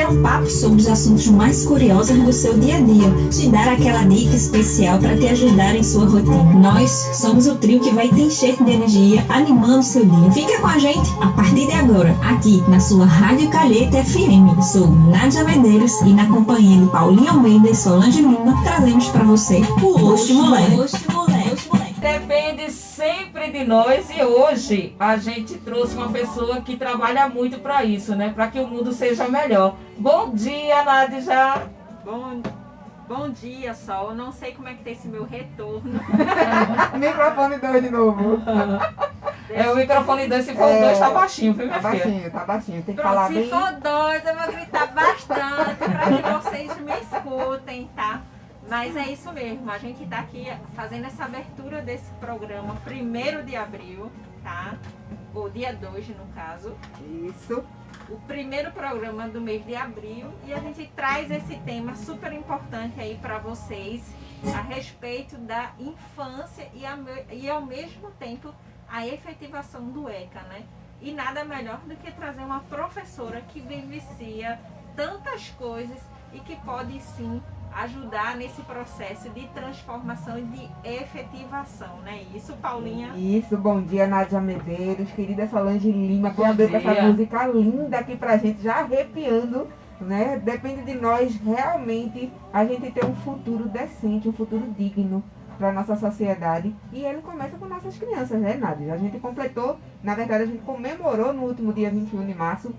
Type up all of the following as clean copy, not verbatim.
bater um papo sobre os assuntos mais curiosos do seu dia a dia, te dar aquela dica especial para te ajudar em sua rotina. Nós somos o trio que vai te encher de energia, animando seu dia. Fica com a gente a partir de agora, aqui na sua Rádio Calheta FM. Sou Nádia Medeiros e na companhia de Paulinho Almeida e Solange Lima, trazemos para você o Oxe Moleque. Depende sempre de nós e hoje a gente trouxe uma pessoa que trabalha muito para isso, né? Para que o mundo seja melhor. Bom dia, Nádia! Bom dia, Sol. Eu não sei como é que tá esse meu retorno. Microfone 2 de novo. O microfone 2, se for 2, tá baixinho, viu, minha filha? Tá baixinho. Tem que Pronto, falar se bem. for 2, eu vou gritar bastante para que vocês me escutem, tá? Mas é isso mesmo, a gente está aqui fazendo essa abertura desse programa 1º de abril, tá? Ou dia 2, no caso. Isso. O primeiro programa do mês de abril e a gente traz esse tema super importante aí para vocês a respeito da infância e ao mesmo tempo a efetivação do ECA, né? E nada melhor do que trazer uma professora que vivencia tantas coisas e que pode sim ajudar nesse processo de transformação e de efetivação, né? Isso, Paulinha? Isso, bom dia, Nádia Medeiros, querida Solange Lima, que Bom abriu com dia. essa música linda aqui pra gente, já arrepiando, né? Depende de nós, realmente, a gente ter um futuro decente, um futuro digno para nossa sociedade. E ele começa com nossas crianças, né, Nádia? A gente completou, na verdade, a gente comemorou no último dia 21 de março,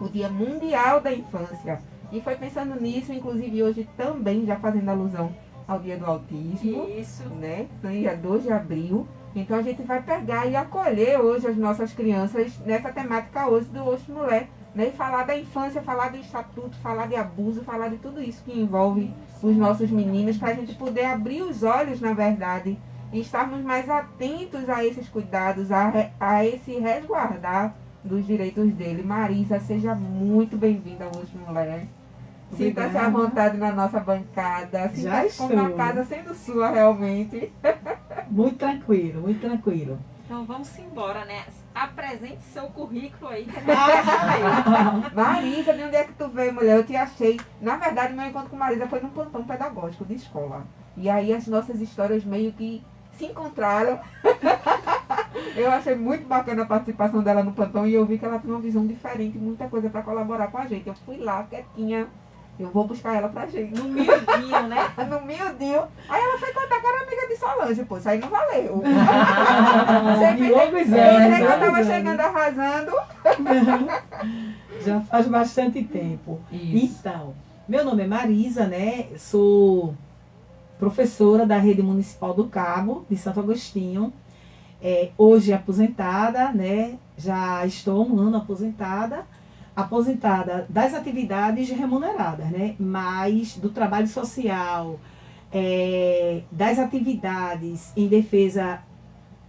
o Dia Mundial da Infância. E foi pensando nisso, inclusive hoje também, já fazendo alusão ao Dia do Autismo. Isso. Né? No dia 2 de abril. Então a gente vai pegar e acolher hoje as nossas crianças nessa temática hoje do Oxe Mulher. Né? E falar da infância, falar do estatuto, falar de abuso, falar de tudo isso que envolve os nossos meninos, para a gente poder abrir os olhos, na verdade, e estarmos mais atentos a esses cuidados, a esse resguardar dos direitos dele. Marisa, seja muito bem-vinda ao Oxe Mulher. Sinta-se à vontade na nossa bancada. Sinta-se como uma casa sendo sua, realmente. Muito tranquilo, muito tranquilo. Então vamos embora, né? Apresente seu currículo aí, que a gente quer saber. Marisa, de onde é que tu veio, mulher? Eu te achei. Na verdade, meu encontro com Marisa foi num plantão pedagógico de escola. E aí as nossas histórias meio que se encontraram. Eu achei muito bacana a participação dela no plantão e eu vi que ela tinha uma visão diferente, muita coisa para colaborar com a gente. Eu fui lá, quietinha. Eu vou buscar ela pra gente. No miudinho, né? No miudinho. Aí ela foi contar que era amiga de Solange, pô. Isso aí não valeu. Pensei que eu tava chegando arrasando. Já faz bastante tempo. Isso. Então, meu nome é Marisa, né? Sou professora da Rede Municipal do Cabo, de Santo Agostinho. Hoje aposentada, né? Já estou há um ano aposentada das atividades remuneradas, né? Mas do trabalho social, das atividades em defesa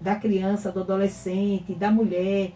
da criança, do adolescente, da mulher,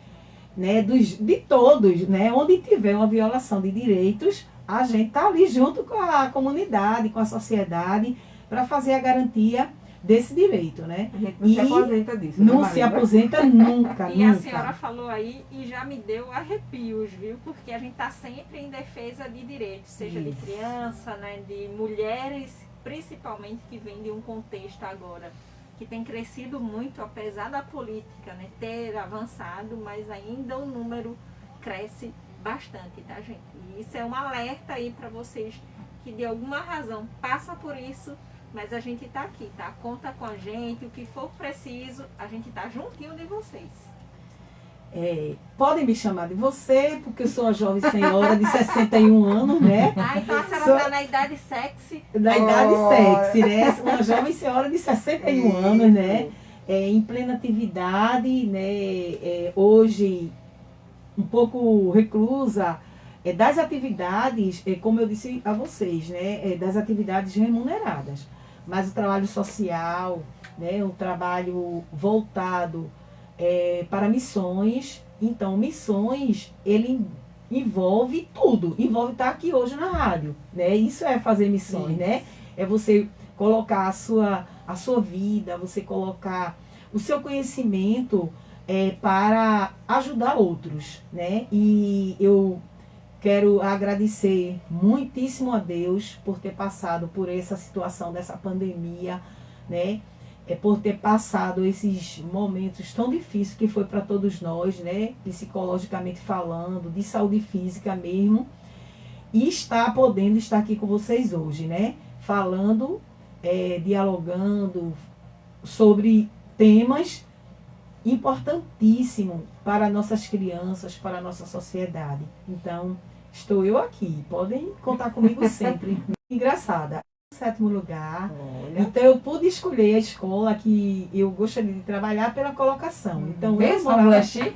né? De todos, né? Onde tiver uma violação de direitos, a gente está ali junto com a comunidade, com a sociedade, para fazer a garantia desse direito, né? A gente não se aposenta disso. Não né, se Marisa? aposenta nunca, E nunca. a senhora falou aí e já me deu arrepios, viu? Porque a gente está sempre em defesa de direitos, seja de Isso. criança, né? De mulheres, principalmente, que vêm de um contexto agora que tem crescido muito, apesar da política, né, ter avançado, mas ainda o número cresce bastante, tá, gente? E isso é um alerta aí para vocês que de alguma razão passa por isso. Mas a gente tá aqui, tá? Conta com a gente, o que for preciso, a gente tá juntinho de vocês. Podem me chamar de você, porque eu sou uma jovem senhora de 61 anos, né? Ah, então a senhora tá na idade sexy. Da idade sexy, né? Uma jovem senhora de 61 anos, né? Em plena atividade, né? Hoje, um pouco reclusa, das atividades, como eu disse a vocês, né? Das atividades remuneradas. Mas o trabalho social, né? O trabalho voltado para missões. Então, missões, ele envolve tudo. Envolve estar aqui hoje na rádio, né? Isso é fazer missões, né? É você colocar a sua vida, você colocar o seu conhecimento para ajudar outros, né? E eu quero agradecer muitíssimo a Deus por ter passado por essa situação dessa pandemia, né? Por ter passado esses momentos tão difíceis que foi para todos nós, né? Psicologicamente falando, de saúde física mesmo. E podendo estar aqui com vocês hoje, né? Falando, dialogando sobre temas importantíssimos para nossas crianças, para a nossa sociedade. Então, estou eu aqui. Podem contar comigo sempre. Engraçada. Em 7º lugar. Olha. Então, eu pude escolher a escola que eu gostaria de trabalhar pela colocação. Então, Mesmo mulher chique?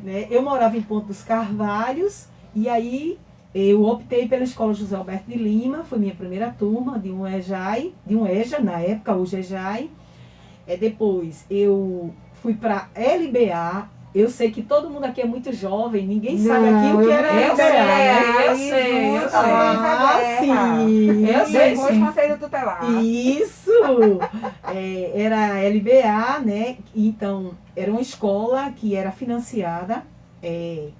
né? Eu morava em Ponto dos Carvalhos e aí eu optei pela Escola José Alberto de Lima, foi minha primeira turma de um EJA, na época, hoje EJAI. Depois eu fui para LBA. Eu sei que todo mundo aqui é muito jovem, ninguém sabe aqui o que era eu LBA. sei. Sim. Eu sei, Depois sim. Conselho Tutelar. Isso! Era LBA, né? Então, era uma escola que era financiada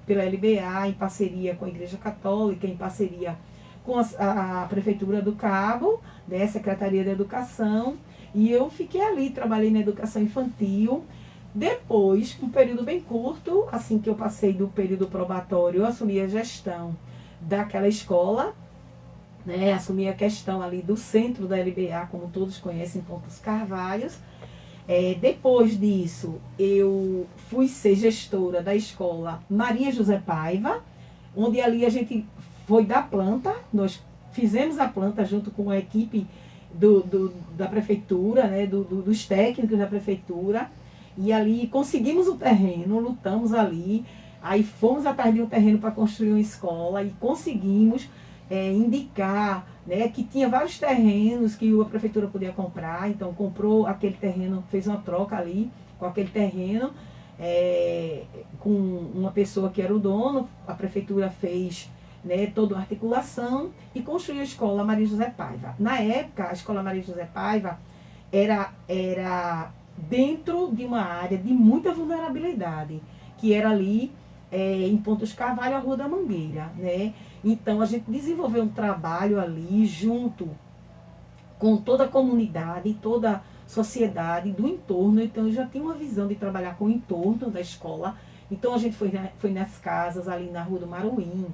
pela LBA, em parceria com a Igreja Católica, em parceria com a Prefeitura do Cabo, né? Secretaria da Educação. E eu fiquei ali, trabalhei na educação infantil. Depois, um período bem curto, assim que eu passei do período probatório, eu assumi a gestão daquela escola, né? Assumi a questão ali do centro da LBA, como todos conhecem, Pontos Carvalhos. Depois disso, eu fui ser gestora da escola Maria José Paiva, onde ali a gente foi da planta, nós fizemos a planta junto com a equipe da prefeitura, né? Dos técnicos da prefeitura, e ali conseguimos o terreno, lutamos ali, aí fomos atrás de um terreno para construir uma escola e conseguimos indicar, né, que tinha vários terrenos que a prefeitura podia comprar. Então comprou aquele terreno, fez uma troca ali com aquele terreno, com uma pessoa que era o dono. A prefeitura fez, né, toda a articulação e construiu a escola Maria José Paiva. Na época, a escola Maria José Paiva era dentro de uma área de muita vulnerabilidade, que era ali em Pontos Carvalho, a Rua da Mangueira, né? Então, a gente desenvolveu um trabalho ali junto com toda a comunidade, toda a sociedade do entorno. Então, eu já tinha uma visão de trabalhar com o entorno da escola. Então, a gente foi nas casas ali na Rua do Maruim,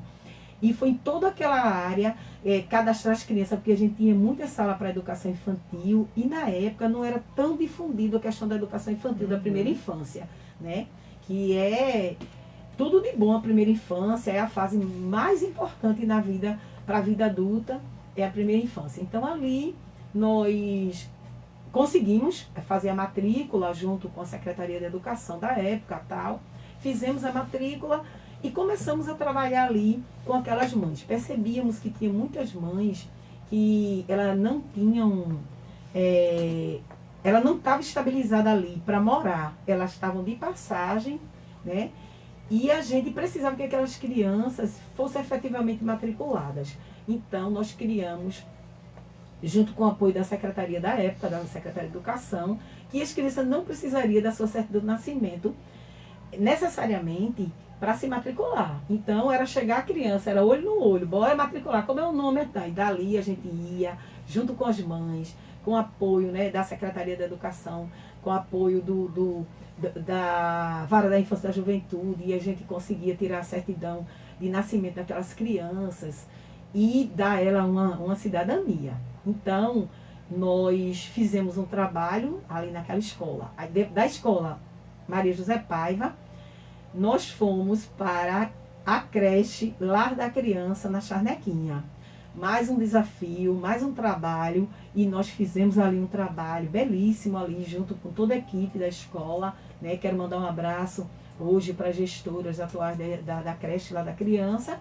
e foi em toda aquela área cadastrar as crianças, porque a gente tinha muita sala para educação infantil, e na época não era tão difundido a questão da educação infantil, da primeira infância, né? Que é tudo de bom. A primeira infância é a fase mais importante na vida, para a vida adulta, é a primeira infância. Então ali nós conseguimos fazer a matrícula junto com a Secretaria da Educação da época, tal. Fizemos a matrícula e começamos a trabalhar ali com aquelas mães. Percebíamos que tinha muitas mães que elas não tinham, ela não estava estabilizada ali para morar, elas estavam de passagem, né? E a gente precisava que aquelas crianças fossem efetivamente matriculadas. Então, nós criamos, junto com o apoio da secretaria da época, da Secretaria de Educação, que as crianças não precisariam da sua certidão de nascimento necessariamente para se matricular. Então, era chegar a criança, era olho no olho, bora matricular, como é o nome? E dali a gente ia, junto com as mães, com apoio, né, da Secretaria da Educação, com apoio da Vara da Infância e da Juventude, e a gente conseguia tirar a certidão de nascimento daquelas crianças e dar a ela uma cidadania. Então, nós fizemos um trabalho ali naquela escola. Aí, da escola Maria José Paiva, nós fomos para a creche Lar da Criança, na Charnequinha. Mais um desafio, mais um trabalho, e nós fizemos ali um trabalho belíssimo ali, junto com toda a equipe da escola, né? Quero mandar um abraço hoje para as gestoras atuais da creche Lar da Criança.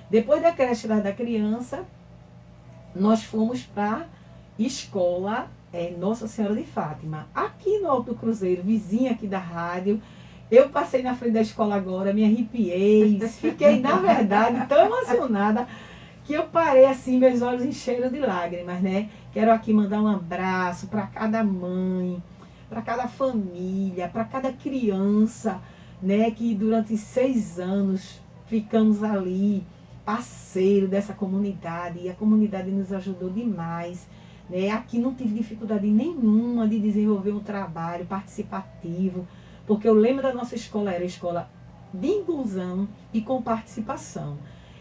Depois da creche Lar da Criança, nós fomos para a escola Nossa Senhora de Fátima, aqui no Alto Cruzeiro, vizinha aqui da rádio. Eu passei na frente da escola agora, me arrepiei, fiquei, na verdade, tão emocionada que eu parei assim, meus olhos encheram de lágrimas, né? Quero aqui mandar um abraço para cada mãe, para cada família, para cada criança, né? Que durante 6 anos ficamos ali, parceiro dessa comunidade, e a comunidade nos ajudou demais. Né? Aqui não tive dificuldade nenhuma de desenvolver um trabalho participativo, porque o lema da nossa escola era escola de inclusão e com participação.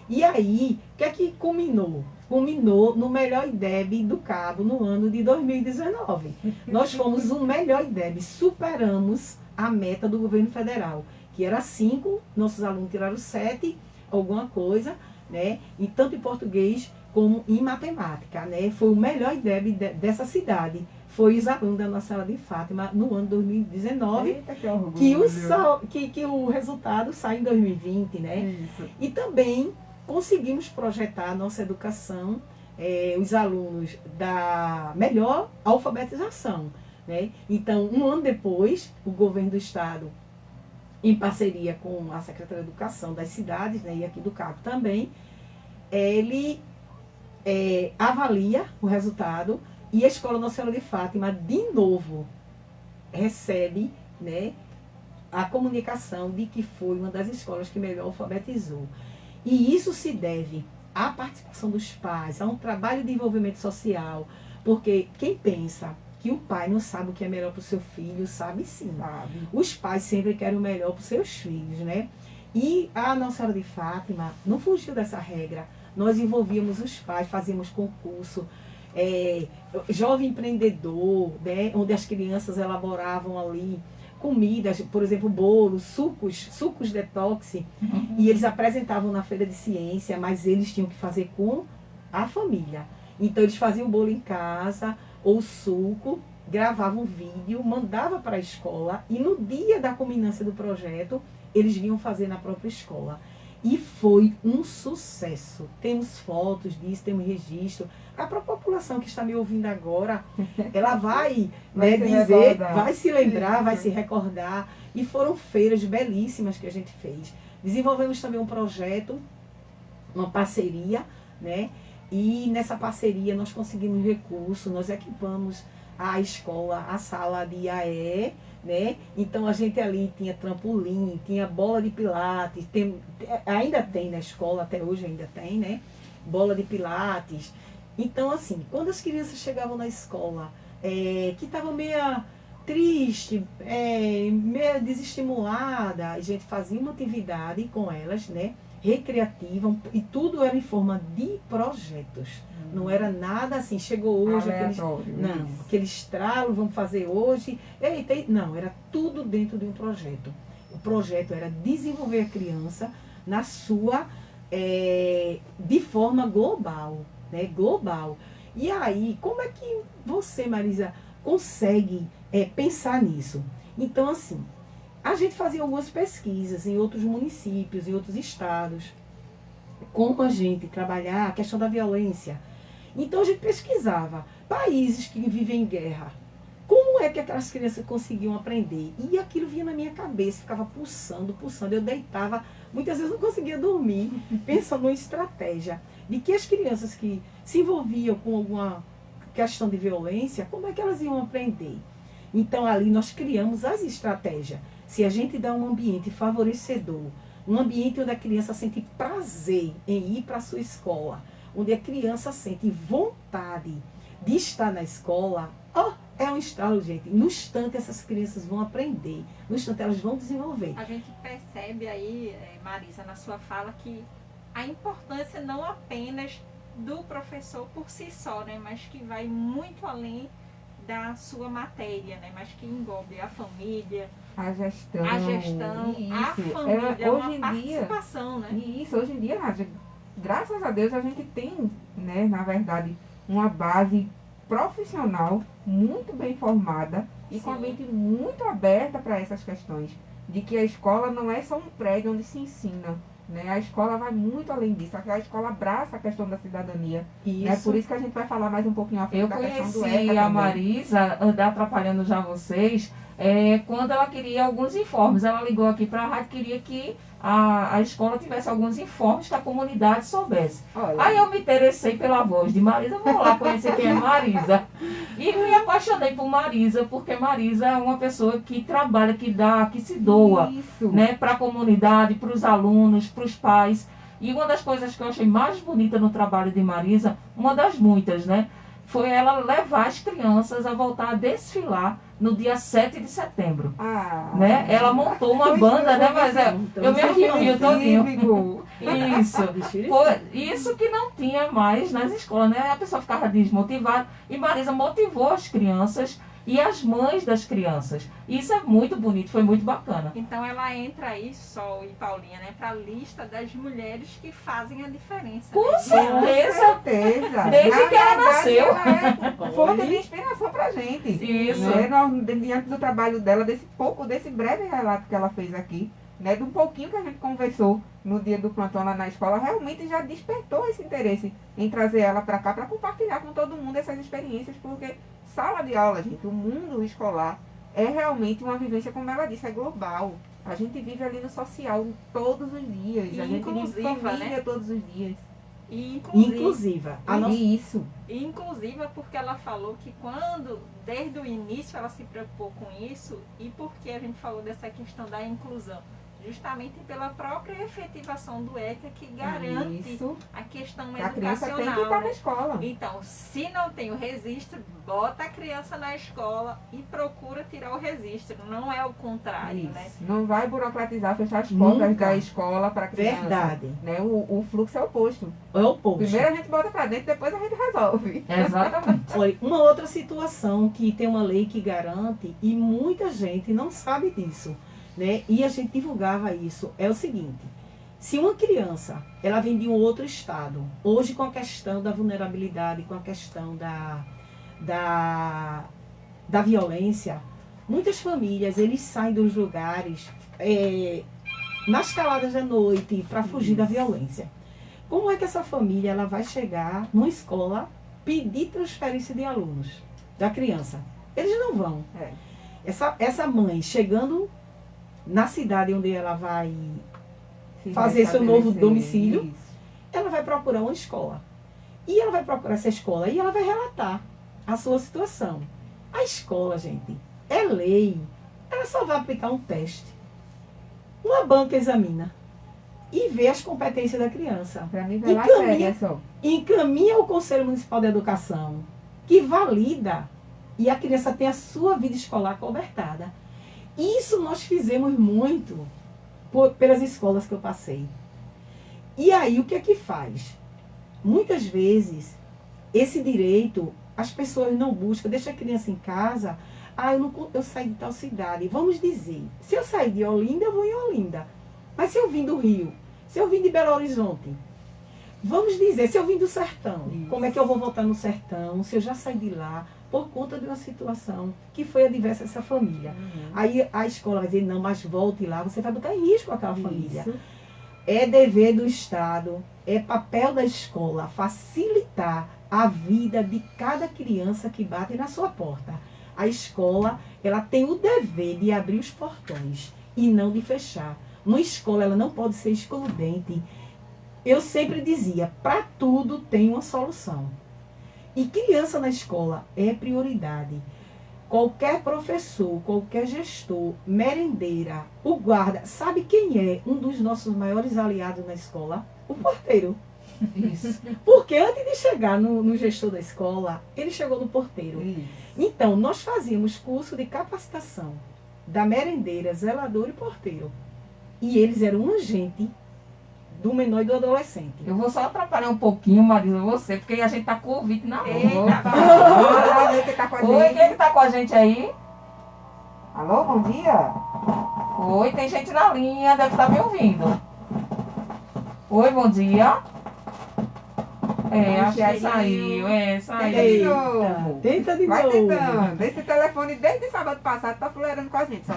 E aí, o que é que culminou? Culminou no melhor IDEB do Cabo no ano de 2019. Nós fomos o melhor IDEB, superamos a meta do governo federal, que era 5, nossos alunos tiraram 7, alguma coisa, né? E tanto em português como em matemática, né? Foi o melhor IDEB dessa cidade. Foi os alunos da Nossa Senhora de Fátima no ano 2019. Eita, que orgulho. Que o resultado sai em 2020, né? Isso. E também conseguimos projetar a nossa educação, os alunos da melhor alfabetização, né? Então, um ano depois, o governo do estado, em parceria com a Secretaria de Educação das cidades, né, e aqui do Cabo também, ele avalia o resultado e a Escola Nossa Senhora de Fátima, de novo, recebe, né, a comunicação de que foi uma das escolas que melhor alfabetizou. E isso se deve à participação dos pais, a um trabalho de envolvimento social, porque quem pensa que o pai não sabe o que é melhor para o seu filho, sabe sim. Sabe. Os pais sempre querem o melhor para os seus filhos, né? E a Nossa Senhora de Fátima não fugiu dessa regra. Nós envolvíamos os pais, fazíamos concurso, jovem empreendedor, né? Onde as crianças elaboravam ali comidas, por exemplo, bolos, sucos detox, e eles apresentavam na feira de ciência, mas eles tinham que fazer com a família. Então eles faziam o bolo em casa, ou suco, gravavam um vídeo, mandava para a escola, e no dia da culminância do projeto, eles vinham fazer na própria escola. E foi um sucesso. Temos fotos disso, temos registro. A própria população que está me ouvindo agora, ela vai, né, dizer, vai se lembrar, vai se recordar. E foram feiras belíssimas que a gente fez. Desenvolvemos também um projeto, uma parceria, né? E nessa parceria nós conseguimos recursos, nós equipamos a escola, a sala de IAE, né? Então a gente ali tinha trampolim, tinha bola de pilates, ainda tem na escola, até hoje ainda tem, né? Bola de pilates. Então assim, quando as crianças chegavam na escola, que estavam meio triste, meio desestimulada, a gente fazia uma atividade com elas, né? Recreativa, e tudo era em forma de projetos. Não era nada assim, chegou hoje, aquele estralo, vamos fazer hoje. Não, era tudo dentro de um projeto. O projeto era desenvolver a criança na sua, de forma global, né? Global. E aí, como é que você, Marisa, consegue pensar nisso? Então, assim, a gente fazia algumas pesquisas em outros municípios, em outros estados, como a gente trabalhar a questão da violência. Então a gente pesquisava países que vivem em guerra. Como é que aquelas crianças conseguiam aprender? E aquilo vinha na minha cabeça, ficava pulsando. Eu deitava, muitas vezes não conseguia dormir, pensando numa estratégia de que as crianças que se envolviam com alguma questão de violência, como é que elas iam aprender? Então ali nós criamos as estratégias. Se a gente dá um ambiente favorecedor, um ambiente onde a criança sente prazer em ir para a sua escola, onde a criança sente vontade de estar na escola, é um estralo, gente. No instante essas crianças vão aprender, no instante elas vão desenvolver. A gente percebe aí, Marisa, na sua fala, que a importância não apenas do professor por si só, né, mas que vai muito além da sua matéria, né, mas que englobe a família, a gestão, isso. A família, hoje uma em dia, participação, né? Isso, hoje em dia, graças a Deus, a gente tem, né, na verdade, uma base profissional muito bem formada e com a mente muito aberta para essas questões, de que a escola não é só um prédio onde se ensina, né? A escola vai muito além disso, a escola abraça a questão da cidadania. Isso. Né? Por isso que a gente vai falar mais um pouquinho à frente da questão do ECA. Eu conheci a Marisa, andar atrapalhando já vocês, quando ela queria alguns informes. Ela ligou aqui para a rádio, queria que a escola tivesse alguns informes que a comunidade soubesse. Olha, Aí eu me interessei pela voz de Marisa, vou lá conhecer quem é Marisa. E me apaixonei por Marisa, porque Marisa é uma pessoa que trabalha, que dá, que se doa, isso. né, para a comunidade, para os alunos, para os pais. E uma das coisas que eu achei mais bonita no trabalho de Marisa, uma das muitas, né, foi ela levar as crianças a voltar a desfilar no dia 7 de setembro. Né? Ela montou uma banda, né? Mas eu me arrepio todinho. Isso. Isso que não tinha mais nas escolas, né? A pessoa ficava desmotivada. E Marisa motivou as crianças e as mães das crianças. Isso é muito bonito, foi muito bacana. Então ela entra aí, Sol e Paulinha, né, para a lista das mulheres que fazem a diferença. Com né? certeza. Desde que ela nasceu. Ela é fonte de inspiração pra gente. Isso. Né? Diante do trabalho dela, desse breve relato que ela fez aqui, né, de um pouquinho que a gente conversou no dia do plantão lá na escola, realmente já despertou esse interesse em trazer ela para cá, para compartilhar com todo mundo essas experiências, porque sala de aula, gente, o mundo escolar é realmente uma vivência, como ela disse, é global. A gente vive ali no social todos os dias, a gente vive família, né, todos os dias. E Inclusiva. Isso. Inclusiva porque ela falou que quando, desde o início, ela se preocupou com isso, e porque a gente falou dessa questão da inclusão, justamente pela própria efetivação do ECA, que garante Isso. a questão A criança tem que educacional. estar na Né? escola. Então, se não tem o registro, bota a criança na escola e procura tirar o registro. Não é o contrário, né? Isso. Não vai burocratizar, fechar as portas Nunca. da escola para criança. Verdade. Né? O fluxo é o oposto. É o posto. Primeiro a gente bota para dentro, depois a gente resolve. Exatamente. Olha, uma outra situação que tem uma lei que garante e muita gente não sabe disso, né? E a gente divulgava isso. É o seguinte: se uma criança ela vem de um outro estado, hoje com a questão da vulnerabilidade, com a questão da violência, muitas famílias eles saem dos lugares nas caladas da noite para fugir da violência. Como é que essa família ela vai chegar numa escola pedir transferência de alunos da criança? Eles não vão. Essa mãe chegando na cidade onde ela vai fazer seu novo domicílio, Isso. ela vai procurar uma escola. E ela vai procurar essa escola e ela vai relatar a sua situação. A escola, gente, é lei. Ela só vai aplicar um teste. Uma banca examina e vê as competências da criança. Para mim, vai lá e pega, é só. Encaminha ao Conselho Municipal de Educação, que valida e a criança tem a sua vida escolar cobertada. Isso nós fizemos muito pelas escolas que eu passei. E aí, o que é que faz? Muitas vezes, esse direito, as pessoas não buscam, deixa a criança em casa. Eu saí de tal cidade. Vamos dizer, se eu sair de Olinda, eu vou em Olinda. Mas se eu vim do Rio, se eu vim de Belo Horizonte, vamos dizer, se eu vim do sertão, como é que eu vou voltar no sertão, se eu já saí de lá, por conta de uma situação que foi adversa a essa família. Aí a escola vai dizer, não, mas volte lá, você vai botar em risco aquela família. Isso. É dever do Estado, é papel da escola facilitar a vida de cada criança que bate na sua porta. A escola, ela tem o dever de abrir os portões e não de fechar. Uma escola, ela não pode ser excludente. Eu sempre dizia, para tudo tem uma solução. E criança na escola é prioridade. Qualquer professor, qualquer gestor, merendeira, o guarda, sabe quem é um dos nossos maiores aliados na escola? O porteiro. Isso. Porque antes de chegar no gestor da escola, ele chegou no porteiro. Isso. Então, nós fazíamos curso de capacitação da merendeira, zelador e porteiro. E eles eram um agente do menor e do adolescente. Eu vou só atrapalhar um pouquinho, Marisa, você, porque a gente tá com o ouvinte na Eita, mão. Olha, quem tá com a Oi, gente. quem que tá com a gente aí? Alô, bom dia. Oi, tem gente na linha, deve estar me ouvindo. Oi, bom dia. Acho que saiu, Tenta saiu. de novo. Tenta de Vai novo. tentando. Esse telefone desde sábado passado tá fuleirando com a gente, só.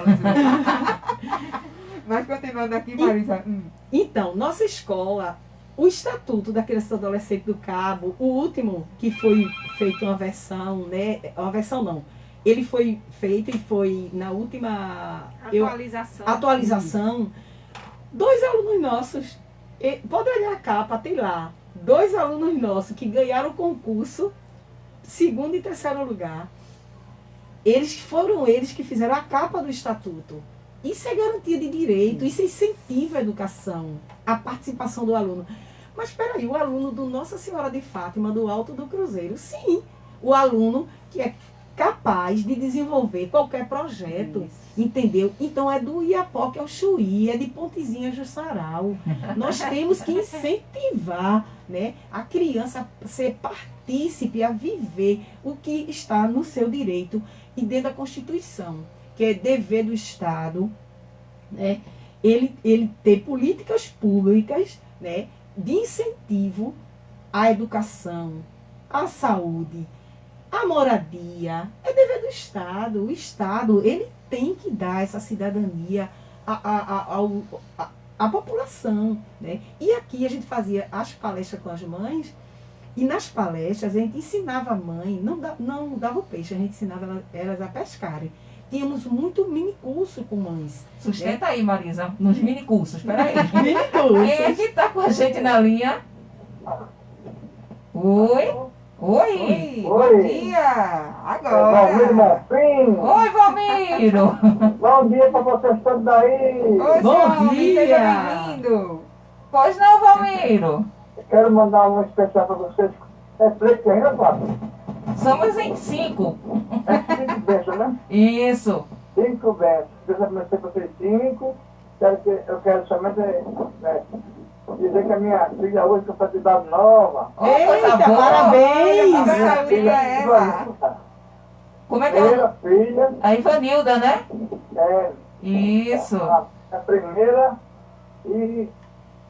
Mas continuando aqui, Marisa. Então, nossa escola, o Estatuto da Criança e do Adolescente do Cabo, o último que foi feito uma versão, né? Uma versão não. Ele foi feito e foi na última Atualização. atualização. 2 alunos nossos, pode olhar a capa, tem lá, 2 alunos nossos que ganharam o concurso, 2º e 3º lugar. Foram eles que fizeram a capa do estatuto. Isso é garantia de direito, isso incentiva a educação, a participação do aluno. Mas espera aí, o aluno do Nossa Senhora de Fátima, do Alto do Cruzeiro, sim, o aluno que é capaz de desenvolver qualquer projeto, entendeu? Então é do Iapoque ao Chuí, é de Pontezinha ao Sarau. Nós temos que incentivar, né, a criança a ser partícipe, a viver o que está no seu direito e dentro da Constituição, que é dever do Estado, né, ele ter políticas públicas, né, de incentivo à educação, à saúde, à moradia. É dever do Estado. O Estado, ele tem que dar essa cidadania à população, né? E aqui a gente fazia as palestras com as mães, e nas palestras a gente ensinava a mãe, não dava o peixe, a gente ensinava elas a pescarem. Tínhamos muito mini curso com mães. Sustenta aí, Marisa, nos mini cursos. Peraí. Mini Quem é cursos. que está com a gente na linha? Oi? Oi? Bom dia! Agora! Oi, Valmiro! Bom dia para vocês todos aí. Oi, Bom seu homem, dia! seja bem-vindo! Pois não, Valmiro? Quero mandar um especial para vocês. É preto ainda, Fábio? Somos em 5. É 5 bênçãos, né? Isso. 5 bênçãos. Deus abençoe para vocês 5. Eu quero somente dizer que a minha filha hoje com faculdade nova. Oh, coisa Eita, boa. parabéns! A minha Saúde filha pra ela. Como é que é? primeira filha, A Ivanilda, né? é Isso. a primeira e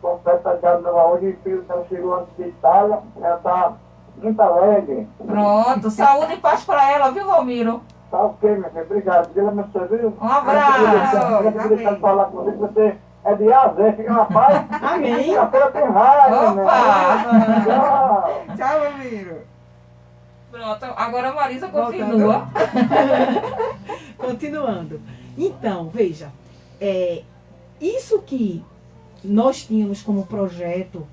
completa já nova hoje, o filho dela chegou antes de Itália, ela está muito alegre. Pronto. Saúde e paz para ela, viu, Valmiro? Tá ok, meu filho, obrigado. Deus abençoe, viu? Um abraço. Eu queria deixar de falar com você, que você é de A a Z, fica na paz. Amém. Quinta-feira tem rádio, né? Opa! Tchau. Tchau, Ramiro! Pronto. Agora a Marisa Voltando. continua. Continuando. Então, veja, isso que nós tínhamos como projeto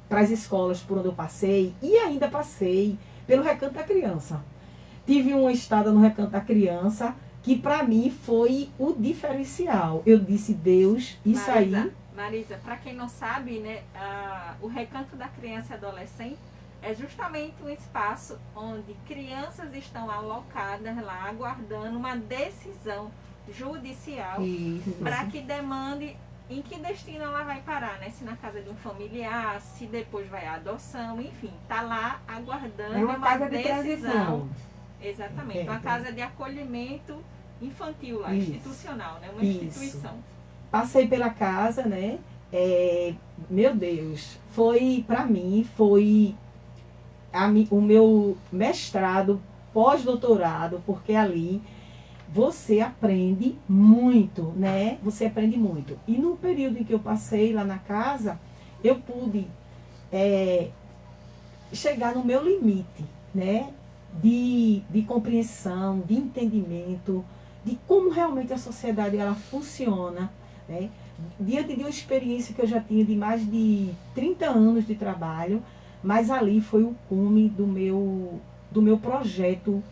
para as escolas por onde eu passei, e ainda passei pelo Recanto da Criança. Tive uma estada no Recanto da Criança, que para mim foi o diferencial. Eu disse, Deus, isso aí... Marisa, para quem não sabe, né, o Recanto da Criança e Adolescente é justamente um espaço onde crianças estão alocadas lá, aguardando uma decisão judicial Isso. para que demande em que destino ela vai parar, né? Se na casa de um familiar, se depois vai à adoção, enfim, tá lá aguardando É uma casa de decisão. transição. Exatamente, uma casa de acolhimento infantil lá, Isso. institucional, né? Uma Isso. instituição. Passei pela casa, né? Meu Deus, para mim, foi o meu mestrado, pós-doutorado, porque ali você aprende muito, né? Você aprende muito. E no período em que eu passei lá na casa, eu pude chegar no meu limite, né? De compreensão, de entendimento, de como realmente a sociedade ela funciona, né? Diante de uma experiência que eu já tinha de mais de 30 anos de trabalho, mas ali foi o cume do meu projeto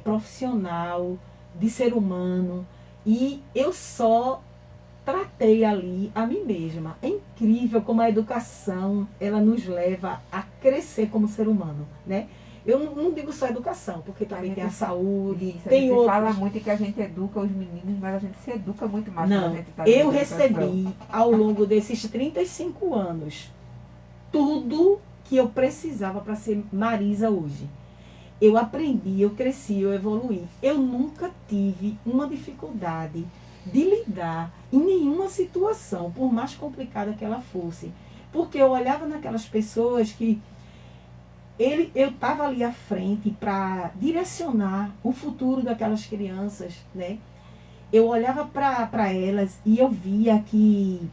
profissional, de ser humano, e eu só tratei ali a mim mesma. É incrível como a educação ela nos leva a crescer como ser humano, né? Eu não digo só educação, porque também tem a saúde, Isso, tem a gente outros. fala muito que a gente educa os meninos, mas a gente se educa muito mais quando Não, a gente tá eu dentro da educação. recebi ao longo desses 35 anos tudo que eu precisava para ser Marisa hoje. Eu aprendi, eu cresci, eu evoluí. Eu nunca tive uma dificuldade de lidar em nenhuma situação, por mais complicada que ela fosse. Porque eu olhava naquelas pessoas que eu estava ali à frente para direcionar o futuro daquelas crianças, né? Eu olhava para elas e eu via que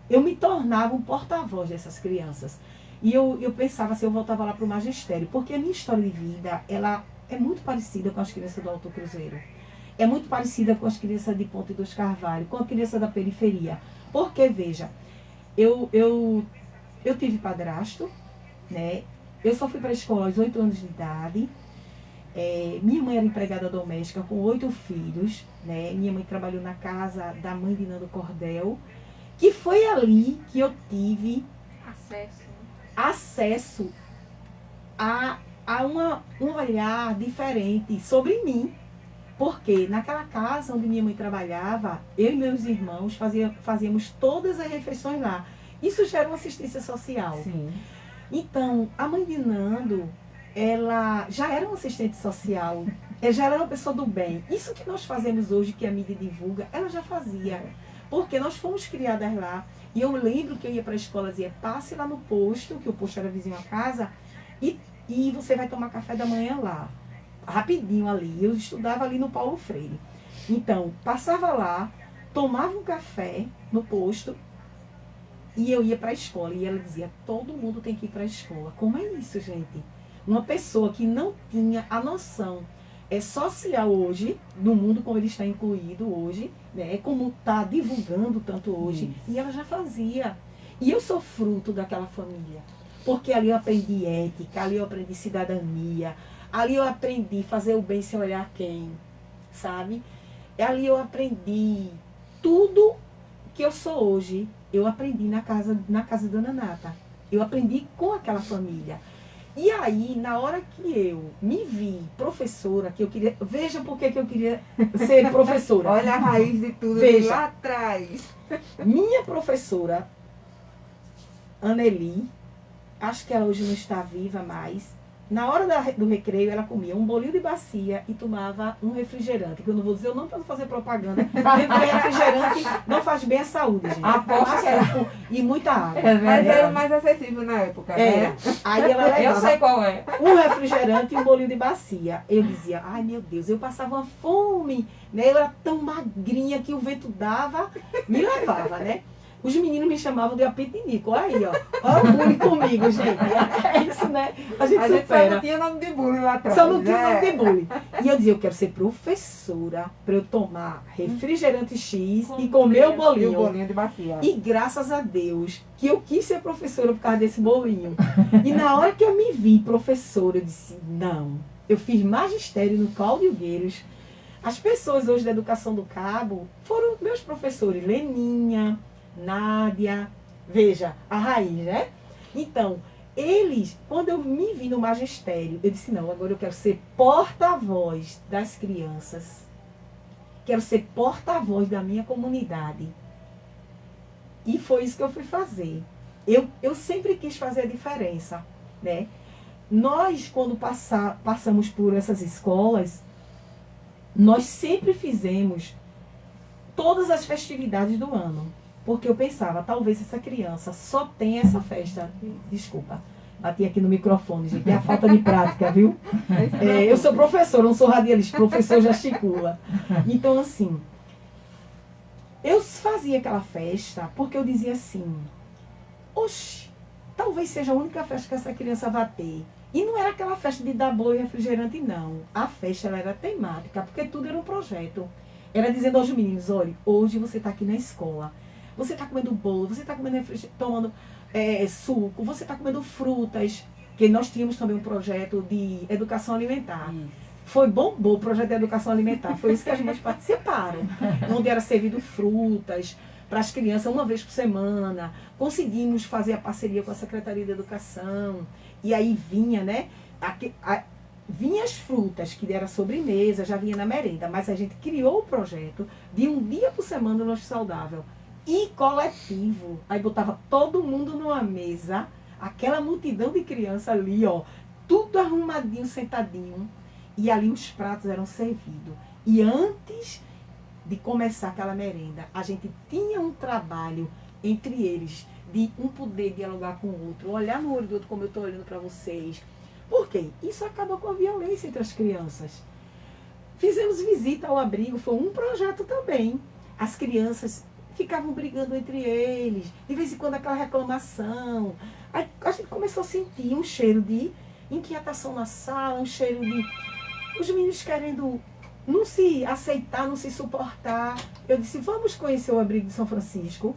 eu me tornava um porta-voz dessas crianças. E eu pensava assim, eu voltava lá para o magistério, porque a minha história de vida, ela é muito parecida com as crianças do Alto Cruzeiro. é muito parecida com as crianças de Ponte dos Carvalho, com a criança da periferia. Porque, veja, eu tive padrasto, né? Eu só fui para a escola aos 8 anos de idade. Minha mãe era empregada doméstica com 8 filhos, né? Minha mãe trabalhou na casa da mãe de Nando Cordel, que foi ali que eu tive acesso a um olhar diferente sobre mim. Porque naquela casa onde minha mãe trabalhava, eu e meus irmãos fazíamos todas as refeições lá. Isso já era uma assistência social. Sim. Então, a mãe de Nando, ela já era uma assistente social, ela já era uma pessoa do bem. Isso que nós fazemos hoje, que a mídia divulga, ela já fazia. Porque nós fomos criadas lá. E eu lembro que eu ia para a escola e dizia, passe lá no posto, que o posto era vizinho à casa, e você vai tomar café da manhã lá. Rapidinho ali. Eu estudava ali no Paulo Freire. Então, passava lá, tomava um café no posto e eu ia para a escola. E ela dizia, todo mundo tem que ir para a escola. Como é isso, gente? Uma pessoa que não tinha a noção social hoje, no mundo como ele está incluído hoje, né? Como está divulgando tanto hoje. Isso. E ela já fazia. E eu sou fruto daquela família. Porque ali eu aprendi ética, ali eu aprendi cidadania, ali eu aprendi fazer o bem sem olhar quem, sabe? Ali eu aprendi tudo que eu sou hoje. Eu aprendi na casa da Dona Nata. Eu aprendi com aquela família. E aí, na hora que eu me vi professora, que eu queria... Veja por que eu queria ser professora. Olha a raiz de tudo Veja. lá atrás. Minha professora, Anneli, acho que ela hoje não está viva mais. Na hora do recreio, ela comia um bolinho de bacia e tomava um refrigerante. Que eu não vou dizer o nome para não fazer propaganda. Porque refrigerante não faz bem à saúde, gente. Açúcar e muita água. Mas era o mais acessível na época, né? Aí ela Eu levava sei qual é. um refrigerante e um bolinho de bacia. Eu dizia, ai meu Deus, eu passava uma fome, né? Eu era tão magrinha que o vento dava, me levava, né? Os meninos me chamavam de apetinico. Olha aí, ó. Olha o bullying comigo, gente. É isso, né? A gente A gente só supera. não tinha nome de bullying lá atrás. Só não tinha né? nome de bullying. E eu dizia, eu quero ser professora para eu tomar refrigerante X e comer o E o bolinho. bolinho de bacia. E graças a Deus que eu quis ser professora por causa desse bolinho. E na hora que eu me vi professora, eu disse, não. Eu fiz magistério no Cláudio Gueiros. As pessoas hoje da Educação do Cabo foram meus professores. Leninha, Nádia, veja, a raiz, né? Então, eles, quando eu me vi no magistério, eu disse, não, agora eu quero ser porta-voz das crianças. Quero ser porta-voz da minha comunidade. E foi isso que eu fui fazer. Eu sempre quis fazer a diferença, né? Nós, quando passamos por essas escolas, nós sempre fizemos todas as festividades do ano. Porque eu pensava, talvez essa criança só tenha essa festa. Desculpa, bati aqui no microfone, gente. É a falta de prática, viu? Eu sou professora, não sou radialista. Professor gesticula. Então, assim, eu fazia aquela festa porque eu dizia assim, oxe, talvez seja a única festa que essa criança vai ter. E não era aquela festa de dar bolo e refrigerante, não. A festa ela era temática, porque tudo era um projeto. Era dizendo aos meninos, olha, hoje você está aqui na escola. Você está comendo bolo, você está comendo tomando suco, você está comendo frutas, que nós tínhamos também um projeto de educação alimentar. Isso. Foi bombou o projeto de educação alimentar, foi isso que as mães participaram, onde era servido frutas para as crianças uma vez por semana. Conseguimos fazer a parceria com a Secretaria de Educação, e aí vinha, né, vinha as frutas, que era sobremesa, já vinha na merenda, mas a gente criou o projeto de um dia por semana no lanche saudável. E coletivo. Aí botava todo mundo numa mesa, aquela multidão de crianças ali, ó, tudo arrumadinho, sentadinho. E ali os pratos eram servidos. E antes de começar aquela merenda, a gente tinha um trabalho entre eles, de um poder dialogar com o outro, olhar no olho do outro como eu estou olhando para vocês. Por quê? Isso acaba com a violência entre as crianças. Fizemos visita ao abrigo, foi um projeto também. As crianças ficavam brigando entre eles, de vez em quando aquela reclamação. Aí a gente começou a sentir um cheiro de inquietação na sala, um cheiro de... os meninos querendo não se aceitar, não se suportar. Eu disse, vamos conhecer o abrigo de São Francisco.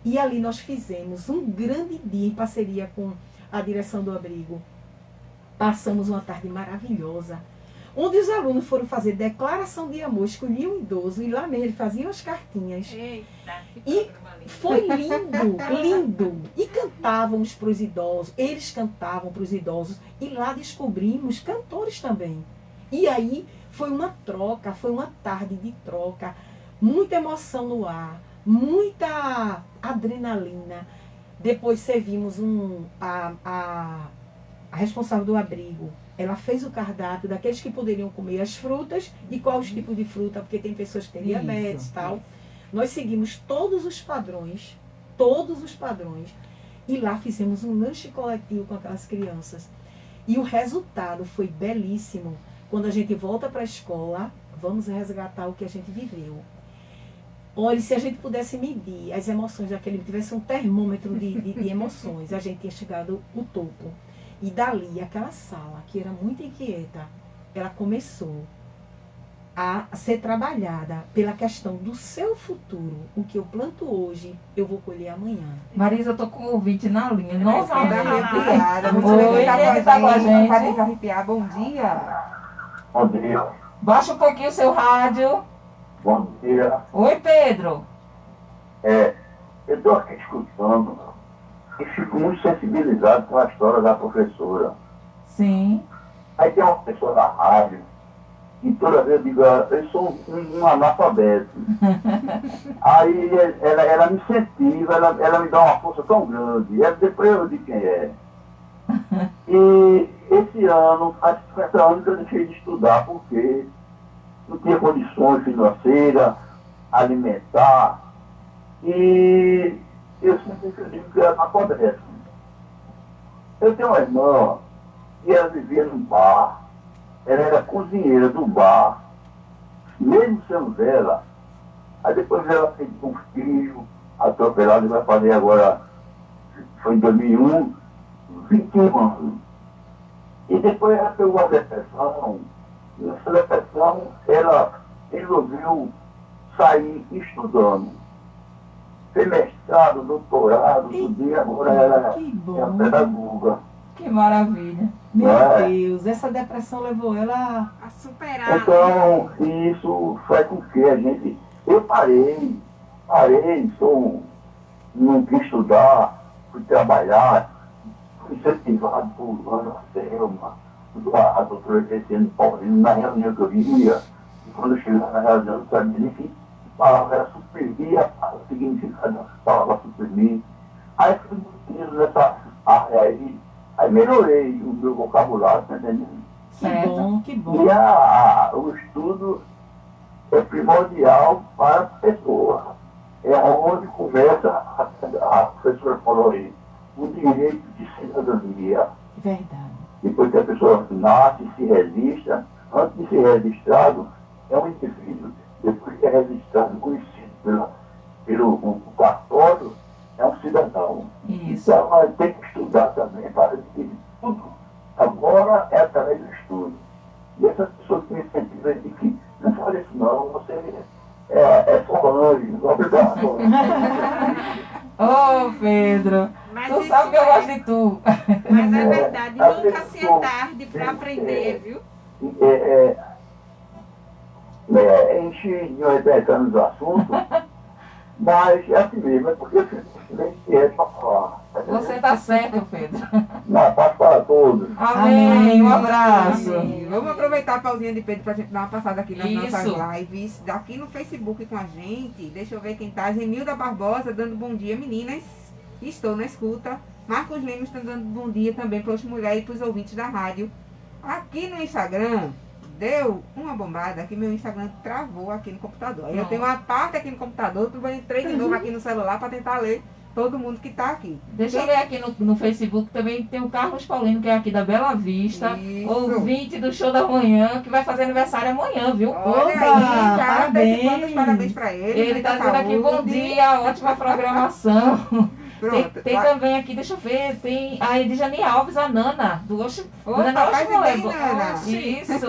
E ali nós fizemos um grande dia em parceria com a direção do abrigo. Passamos uma tarde maravilhosa, onde os alunos foram fazer declaração de amor, escolhiam um idoso, e lá mesmo eles faziam as cartinhas. Eita, que E programa lindo. foi lindo, lindo. E cantávamos para os idosos, eles cantavam para os idosos, e lá descobrimos cantores também. E aí foi uma troca, foi uma tarde de troca, muita emoção no ar, muita adrenalina. Depois servimos a responsável do abrigo. Ela fez o cardápio daqueles que poderiam comer as frutas e quais os tipos de fruta, porque tem pessoas que têm diabetes e tal. Nós seguimos todos os padrões, e lá fizemos um lanche coletivo com aquelas crianças. E o resultado foi belíssimo. Quando a gente volta para a escola, vamos resgatar o que a gente viveu. Olha, se a gente pudesse medir as emoções daquele, tivesse um termômetro de emoções, a gente tinha chegado ao topo. E dali, aquela sala, que era muito inquieta, ela começou a ser trabalhada pela questão do seu futuro. O que eu planto hoje, eu vou colher amanhã. Marisa, eu tô com o ouvinte na linha. Toda Nossa, arrepiada. Oi, Você ele tá com a gente. Para desarrepiar. Bom dia. Bom dia. baixa um pouquinho o seu rádio. Bom dia. Oi, Pedro. Eu estou aqui escutando e fico muito sensibilizado com a história da professora. Sim. Aí tem uma pessoa da rádio e toda vez eu digo, eu sou um analfabeto. Aí ela me incentiva, ela me dá uma força tão grande. Depois eu digo quem é. E esse ano, acho que foi esse ano que eu deixei de estudar, porque não tinha condições financeiras, alimentar. E eu sempre digo que ela acontece. Eu tenho uma irmã e ela vivia num bar. Ela era cozinheira do bar, mesmo sendo velha. Aí depois ela fez um filho atropelado, e vai fazer agora, foi em 2001, 21 anos. E depois ela pegou uma depressão. Nessa depressão, ela resolveu sair estudando. Fez mestrado, doutorado, tudo, e agora ela Que bom. é a pedagoga. Que maravilha. Meu É. Deus, essa depressão levou ela... A superar. Então, isso faz com que a gente... Eu parei, não quis estudar, fui trabalhar, fui incentivado por Ana Selma, a doutora Crescendo Paulino, na reunião que eu vivia, e quando eu chegava na reunião, eu não sabia nem que palavra era suprimir, o significado da palavra suprimir. Aí fui mudando nessa área aí melhorei o meu vocabulário, tá entendendo? Que Certo. bom, que bom. E o estudo é primordial para a pessoa. É onde começa, a professora falou aí, o direito de cidadania. Verdade. Depois que a pessoa nasce, se registra, antes de ser registrado, é um indivíduo. Depois que é registrado, conhecido pelo cartório, é um cidadão. Isso. Então, tem que estudar também para adquirir tudo. Agora é através do estudo. E essas pessoas que me incentivam de que não fale isso não, você é Solange, obrigado. Ô, Pedro. Mas Tu isso sabe que eu é- gosto de tu. Mas é verdade, Às nunca vezes se é tarde para aprender, viu? Enche de repetando os assuntos, mas é assim mesmo, é porque eu fico para falar. Você tá certo, Pedro. Não, paz para todos. Amém. Um abraço. Amém. Vamos aproveitar a pausinha de Pedro para a gente dar uma passada aqui nas Isso. nossas lives. Daqui no Facebook com a gente. Deixa eu ver quem tá. Genilda Barbosa dando bom dia, meninas. Estou na escuta. Marcos Lemos está dando bom dia também para as mulheres e para os ouvintes da rádio. Aqui no Instagram, deu uma bombada que meu Instagram travou aqui no computador. Aí eu tenho uma parte aqui no computador, eu entrei de novo aqui no celular para tentar ler todo mundo que está aqui. Deixa eu ver aqui no Facebook também tem o Carlos Paulino, que é aqui da Bela Vista, Isso. ouvinte do Show da Manhã, que vai fazer aniversário amanhã, viu? Olha Oba, aí, já parabéns. antecipando os parabéns para ele. Ele tá muita dizendo aqui, bom saúde. dia, ótima programação. Pronto. Tem também aqui, deixa eu ver, tem a Edjane Alves, a Nana, do Oxe. Opa, Nana faz Oxe bem, Nana. Isso.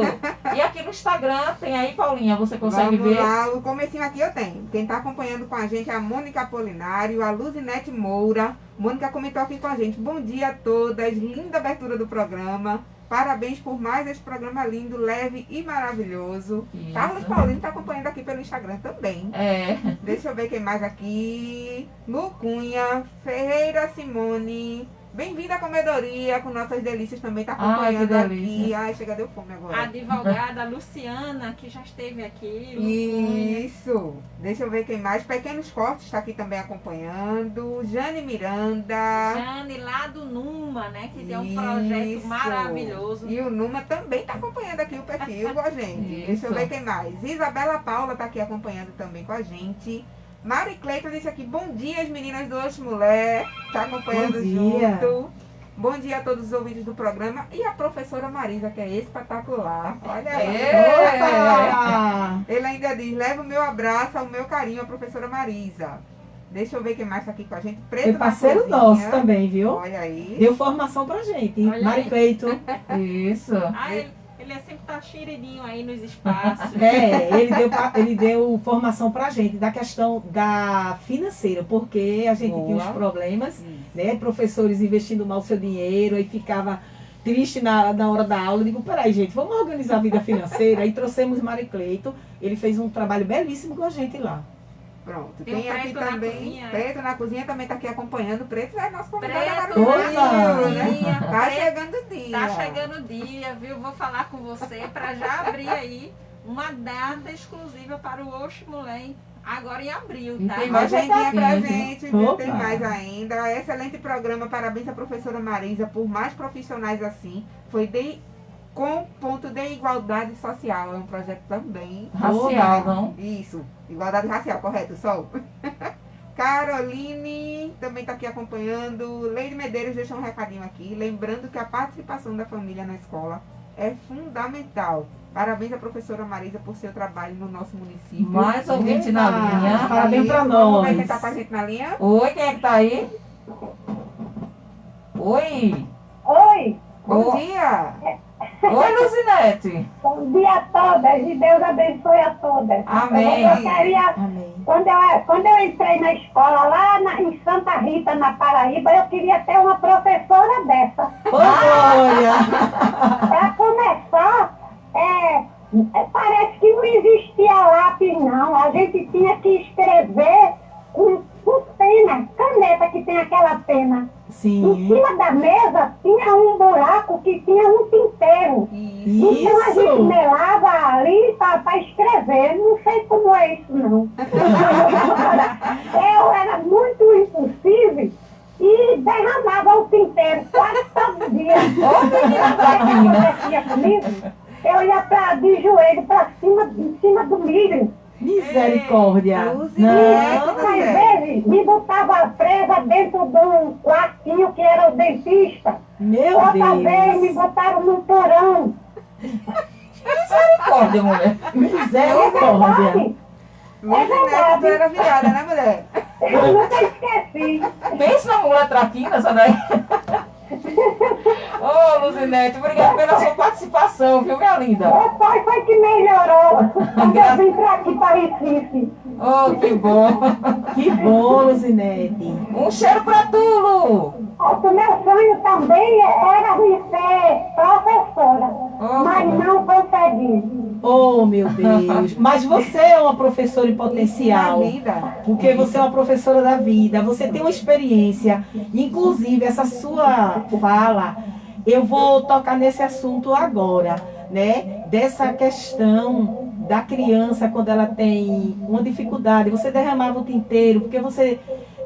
E aqui no Instagram tem aí, Paulinha, você consegue Vamos ver? lá, o comecinho aqui eu tenho. Quem está acompanhando com a gente é a Mônica Apolinário, a Luzinete Moura. Mônica comentou aqui com a gente. Bom dia a todas, linda abertura do programa. Parabéns por mais esse programa lindo, leve e maravilhoso. Isso. Carlos Paulino está acompanhando aqui pelo Instagram também. É. Deixa eu ver quem mais aqui. Lu Cunha, Ferreira Simone. Bem-vinda à comedoria, com nossas delícias também está acompanhando que aqui. delícia. Ai, chega, deu fome A agora. advogada Luciana, que já esteve aqui. Lucunha. Isso. Deixa eu ver quem mais. Pequenos Cortes está aqui também acompanhando. Jane Miranda. Jane, lá do Numa, né? Que tem um Isso. projeto maravilhoso. E o Numa também está acompanhando aqui o perfil com a gente. Deixa eu Isso. ver quem mais. Isabela Paula está aqui acompanhando também com a gente. Mari Cleiton disse aqui, bom dia as meninas do Oxe Mulher. Está acompanhando Bom dia. junto. Bom dia a todos os ouvintes do programa. E a professora Marisa, que é espetacular. Olha aí. Opa! Ele ainda diz, leva o meu abraço, o meu carinho à professora Marisa. Deixa eu ver quem mais está aqui com a gente. Preto Foi na parceiro cozinha. nosso também, viu? Olha aí. Deu formação pra gente. Olha Mari aí. Cleiton. Isso. Ah, ele é sempre tá xeridinho aí nos espaços. Ele deu formação pra gente da questão da financeira, porque a gente tinha os Boa. problemas, né? Professores investindo mal seu dinheiro, aí ficava triste na hora da aula. Eu digo, peraí, gente, vamos organizar a vida financeira. Aí trouxemos Mari Cleiton, ele fez um trabalho belíssimo com a gente lá. Pronto. Tem Tem o aqui Preto na também. cozinha, é. Preto na cozinha também está aqui acompanhando. Preto é nosso convidado Preto maravilhoso, na né? cozinha. Tá Preto chegando o dia. Tá chegando o dia, viu? Vou falar com você para já abrir aí uma data exclusiva para o Oxe Mulher agora em abril, E tá? tem Mais mais agendinha pra recadinho. gente, viu? Opa. Tem mais ainda. Excelente programa, parabéns à professora Marisa por mais profissionais assim. Foi com ponto de igualdade social, é um projeto também. Racial, não? Isso, igualdade racial, correto, Sol. Caroline também está aqui acompanhando. Leide Medeiros deixou um recadinho aqui, lembrando que a participação da família na escola é fundamental. Parabéns à professora Marisa por seu trabalho no nosso município. Mais ouvinte na linha. Parabéns pra Vamos ver nós. quem tá com a gente na linha. Oi, quem é que tá aí? Oi. Oi, Bom Ô. dia! Oi, Luzinete. bom dia a todas e Deus abençoe a todas. Amém. Eu queria, Amém. quando eu entrei na escola lá em Santa Rita, na Paraíba, eu queria ter uma professora dessa. Olha! Para começar, parece que não existia lápis, não. A gente tinha que escrever com pena, caneta que tem aquela pena. Em Sim. cima da mesa tinha um buraco que tinha um tinteiro. Então a gente Isso! melava ali para escrever. Não sei como é isso, não. Eu era muito impulsiva e derramava o tinteiro quase todo dia. Ô, menina O que Traquina. acontecia comigo? Eu ia de joelho para cima, em cima do milho. Misericórdia! Luzinete do Às céu. vezes me botava presa dentro de um quartinho que era o dentista. Meu Outra vez me Deus! botaram num porão. Misericórdia, mulher. Misericórdia! Luzinete, tu era virada, né, mulher? Eu nunca esqueci. Pensa na mulher traquina, essa daí. Ô, Luzinete, obrigada pela sua participação, viu, minha linda? Depois foi que melhorou. Quando eu vim pra aqui para Recife. Oh, que bom. Que bom, Luzinete! Um cheiro pra tu, Lu. O meu sonho também era de ser professora. Mas não consegui. Oh, meu Deus! Mas você é uma professora em potencial. Na vida. Porque você é uma professora da vida, você tem uma experiência. Inclusive, essa sua fala, eu vou tocar nesse assunto agora, né? Dessa questão da criança quando ela tem uma dificuldade. Você derramava o tinteiro, porque você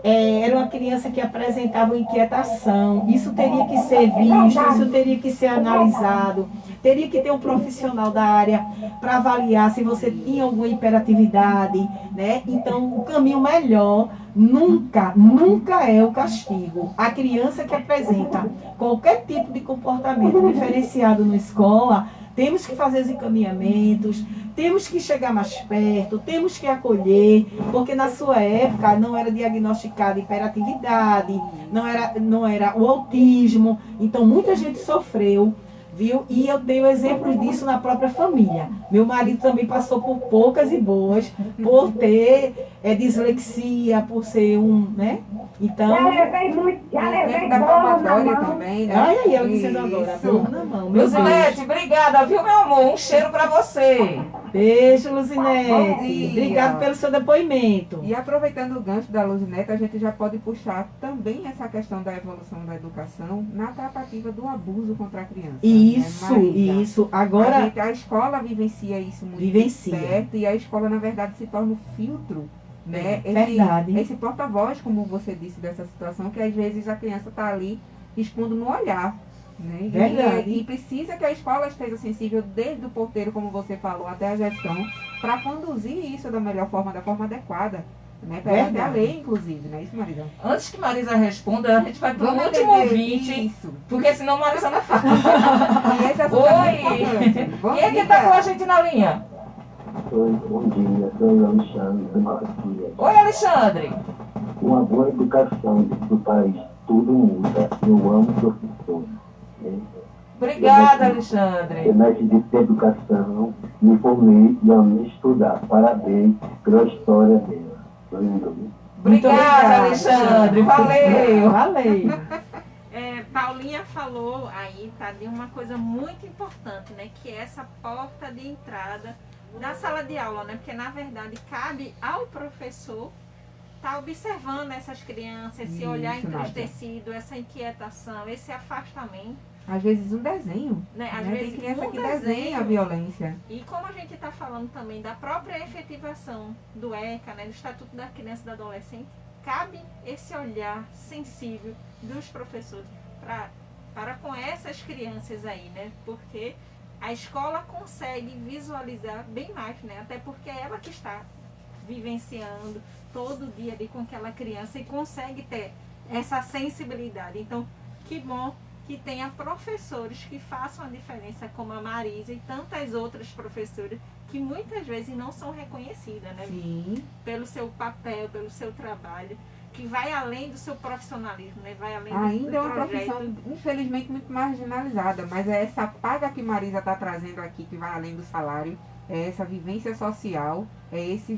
era uma criança que apresentava inquietação. Isso teria que ser visto, isso teria que ser analisado. Teria que ter um profissional da área para avaliar se você tinha alguma hiperatividade, né? Então, o caminho melhor nunca é o castigo. A criança que apresenta qualquer tipo de comportamento diferenciado na escola temos que fazer os encaminhamentos, temos que chegar mais perto, temos que acolher, porque na sua época não era diagnosticada hiperatividade, não era o autismo, então muita gente sofreu, viu? E eu tenho exemplos disso na própria família. Meu marido também passou por poucas e boas, por ter dislexia, por ser né? Então... Já levei muito, já levei da bolo na palmatória mão. também, né? Olha aí, ela dizendo agora, Isso. bolo na mão. Meu Deus. Luzinete, obrigada, viu, meu amor? Um cheiro pra você. Beijo, Bom Luzinete. dia. Obrigado pelo seu depoimento. E aproveitando o gancho da Luzinete, a gente já pode puxar também essa questão da evolução da educação na tratativa do abuso contra a criança. Isso, né, Marisa? isso. Agora, A escola vivencia isso muito Vivencia. perto e a escola, na verdade, se torna o filtro, né? Verdade. Esse porta-voz, como você disse, dessa situação, que às vezes a criança está ali expondo no olhar. Né? Verdade. E precisa que a escola esteja sensível desde o porteiro, como você falou, até a gestão, para conduzir isso da melhor forma, da forma adequada. Né? Perante a Verdade. lei, inclusive, não é isso, Marisa? Antes que Marisa responda, a gente vai pro Vamos último entender ouvinte, isso. porque senão Marisa não fala. E esse assunto é muito Oi! importante. Bom Quem é que dia. tá com a gente na linha? Oi, bom dia, sou Alexandre de Maravilha. Oi, Alexandre. Uma boa educação do país, tudo muda. Eu amo professor. Né? Obrigada, Eu Alexandre. mestre de educação, me formei e amei estudar. Parabéns pela história dela. Tô indo, viu? Obrigada, Alexandre. Valeu. Valeu. Paulinha falou aí, tá, de uma coisa muito importante, né? Que é essa porta de entrada da sala de aula, né? Porque, na verdade, cabe ao professor estar observando essas crianças, esse Isso, olhar Nádia. entristecido, essa inquietação, esse afastamento, Às vezes um desenho. né? Às Né? vezes Tem criança um que desenha a violência. E como a gente está falando também da própria efetivação do ECA, né, do Estatuto da Criança e do Adolescente, cabe esse olhar sensível dos professores para com essas crianças aí, né? Porque a escola consegue visualizar bem mais, né? Até porque é ela que está vivenciando todo dia ali com aquela criança e consegue ter essa sensibilidade. Então, que bom que tenha professores que façam a diferença, como a Marisa e tantas outras professoras que muitas vezes não são reconhecidas, né? Sim. Pelo seu papel, pelo seu trabalho, que vai além do seu profissionalismo, né? Vai além Ainda do é uma projeto. profissão, infelizmente, muito marginalizada, mas é essa paga que Marisa está trazendo aqui, que vai além do salário, é essa vivência social, é esse,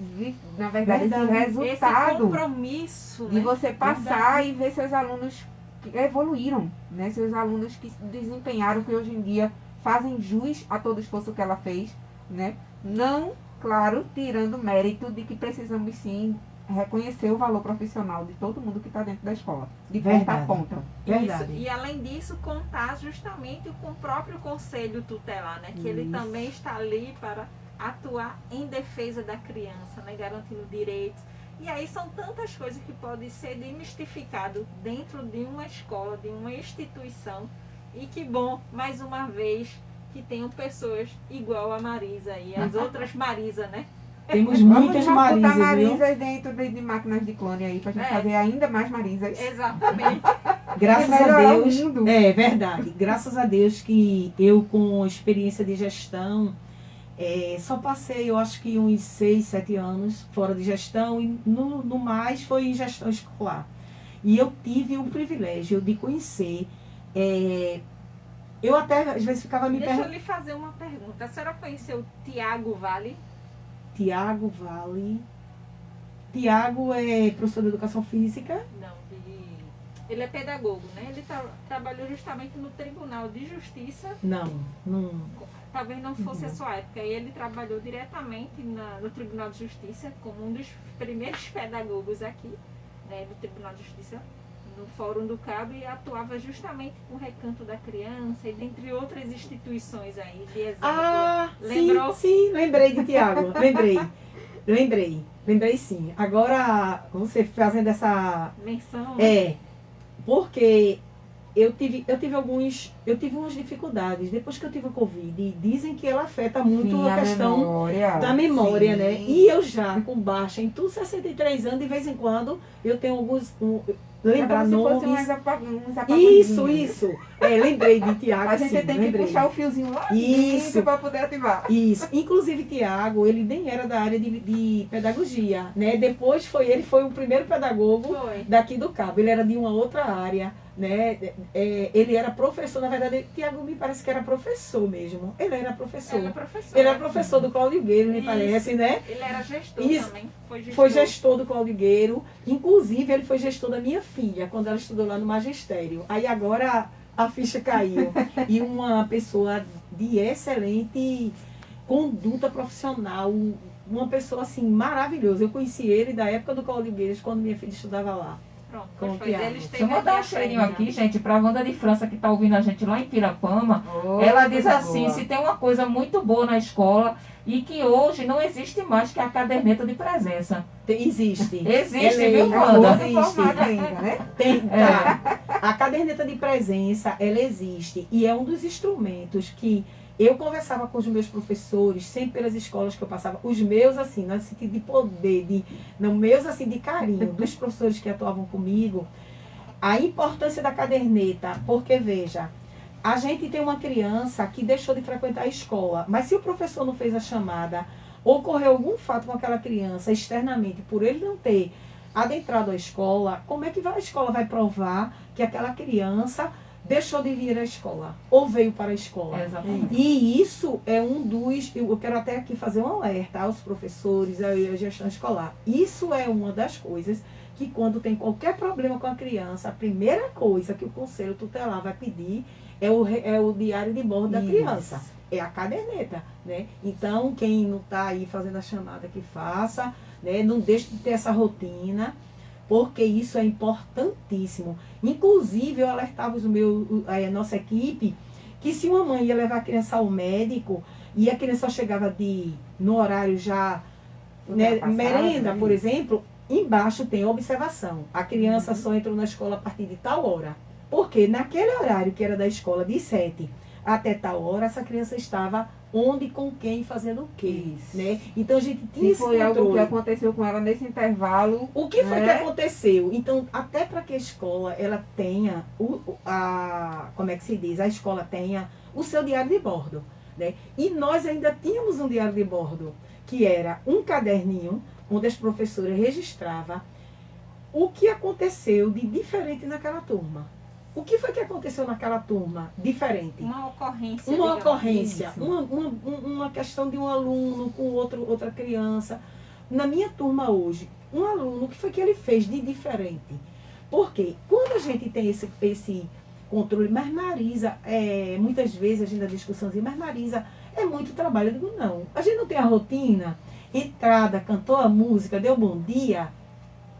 na verdade, Verdade. esse Esse resultado compromisso, de né? você passar e ver seus alunos que evoluíram, né? Seus alunos que se desempenharam, que hoje em dia fazem jus a todo o esforço que ela fez, né? Não, claro, tirando mérito de que precisamos sim reconhecer o valor profissional de todo mundo que está dentro da escola, de ponta a Verdade. ponta. Verdade. Isso, e além disso, contar justamente com o próprio conselho tutelar, né? Que ele Isso. também está ali para atuar em defesa da criança, né? Garantindo direitos. E aí são tantas coisas que podem ser demistificado dentro de uma escola, de uma instituição. E que bom, mais uma vez, que tenham pessoas igual a Marisa e as outras Marisa, né? Temos Vamos muitas botar Marisas, viu? Marisas dentro de máquinas de clone aí, pra gente É. fazer ainda mais Marisas. Exatamente. Graças E a melhorar o Deus. mundo. É verdade. Graças a Deus que eu, com experiência de gestão, só passei, eu acho que uns 6, 7 anos fora de gestão e no mais foi em gestão escolar. E eu tive o privilégio de conhecer. Eu até às vezes ficava me Deixa eu perguntando. lhe fazer uma pergunta. A senhora conheceu o Tiago Vale? Tiago Vale. Tiago é professor de educação física. Não, ele é pedagogo, né? Ele trabalhou justamente no Tribunal de Justiça. Não. Talvez não fosse a sua época. Ele trabalhou diretamente no Tribunal de Justiça como um dos primeiros pedagogos aqui, né, do Tribunal de Justiça, no Fórum do Cabo, e atuava justamente com o Recanto da Criança e dentre outras instituições aí de exemplo. Ah, Lembrou? sim, lembrei de Tiago. Lembrei sim. Agora, você fazendo essa... Menção. Porque eu tive umas dificuldades. Depois que eu tive o Covid, e dizem que ela afeta muito Sim, a questão da memória, Sim. né? E eu já, com baixa, em tudo 63 anos, de vez em quando, eu tenho lembrar como se fosse nomes. uns apagadinhos. Isso. Lembrei de Tiago. A gente sim, tem que lembrei. puxar o fiozinho lá Isso. para poder ativar. Isso. Inclusive, Tiago, ele nem era da área de pedagogia, né? Depois ele foi o primeiro pedagogo Foi. daqui do Cabo. Ele era de uma outra área, né? Ele era professor, na verdade, Tiago me parece que era professor mesmo. Ele era professor. Ele era professor do Cláudio Gueiro, me Isso. parece, né? Ele era gestor Isso. também. Foi gestor do Cláudio Gueiro. Inclusive, ele foi gestor da minha filha, quando ela estudou lá no magistério. Aí agora a ficha caiu. E uma pessoa de excelente conduta profissional, uma pessoa assim maravilhosa. Eu conheci ele da época do Cláudio Gueiro, quando minha filha estudava lá. Pronto, Com pois o foi. Tiago. Ele Deixa esteve eu mandar um aqui à cheirinho frente. aqui, gente, para a Wanda de França, que está ouvindo a gente lá em Pirapama. Oh, Ela diz coisa assim, boa. se tem uma coisa muito boa na escola e que hoje não existe mais, que é a caderneta de presença. Existe. Existe, Ela viu, É Wanda? outro formato ainda, né? Tá. A caderneta de presença, ela existe e é um dos instrumentos que eu conversava com os meus professores, sempre pelas escolas que eu passava, os meus, assim, no sentido de poder, meus, assim, de carinho, dos professores que atuavam comigo, a importância da caderneta, porque, veja, a gente tem uma criança que deixou de frequentar a escola, mas se o professor não fez a chamada, ocorreu algum fato com aquela criança externamente, por ele não ter adentrado a escola, como é que a escola vai provar que aquela criança deixou de vir à escola ou veio para a escola? Exatamente. E isso é um dos... Eu quero até aqui fazer um alerta aos professores, à gestão escolar. Isso é uma das coisas que, quando tem qualquer problema com a criança, a primeira coisa que o conselho tutelar vai pedir é o diário de bordo da criança. É a caderneta, né? Então, quem não está aí fazendo a chamada, que faça, né? Não deixe de ter essa rotina, porque isso é importantíssimo. Inclusive, eu alertava a nossa equipe que se uma mãe ia levar a criança ao médico e a criança só chegava no horário já, né, merenda, por exemplo, embaixo tem observação. A criança só entrou na escola a partir de tal hora. Porque naquele horário que era da escola de 7 até tal hora, essa criança estava onde, com quem, fazendo o quê, né? Então a gente tinha Se esse foi algo que controle. aconteceu com ela nesse intervalo. O que foi que né? aconteceu? Então, até para que a escola ela tenha como é que se diz? A escola tenha o seu diário de bordo, né? E nós ainda tínhamos um diário de bordo, que era um caderninho onde as professoras registravam o que aconteceu de diferente naquela turma. O que foi que aconteceu naquela turma diferente? Uma ocorrência. Uma digamos. ocorrência, Isso. uma questão de um aluno com outra criança. Na minha turma hoje, um aluno, o que foi que ele fez de diferente? Porque quando a gente tem esse controle, mas Marisa, muitas vezes a gente na discussão diz, mas Marisa, é muito trabalho. Eu digo, não, a gente não tem a rotina, entrada, cantou a música, deu bom dia,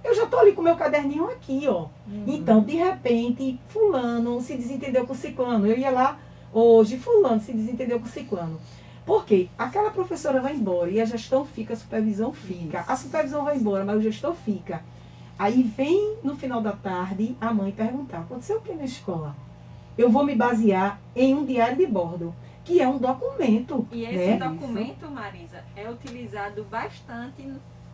eu já estou ali com o meu caderninho aqui, ó. Então, de repente, fulano se desentendeu com ciclano. Eu ia lá, hoje, fulano se desentendeu com ciclano. Por quê? Aquela professora vai embora e a gestão fica, a supervisão fica. A supervisão vai embora, mas o gestor fica. Aí vem, no final da tarde, a mãe perguntar, aconteceu o que na escola? Eu vou me basear em um diário de bordo, que é um documento. E esse né? documento, Marisa, é utilizado bastante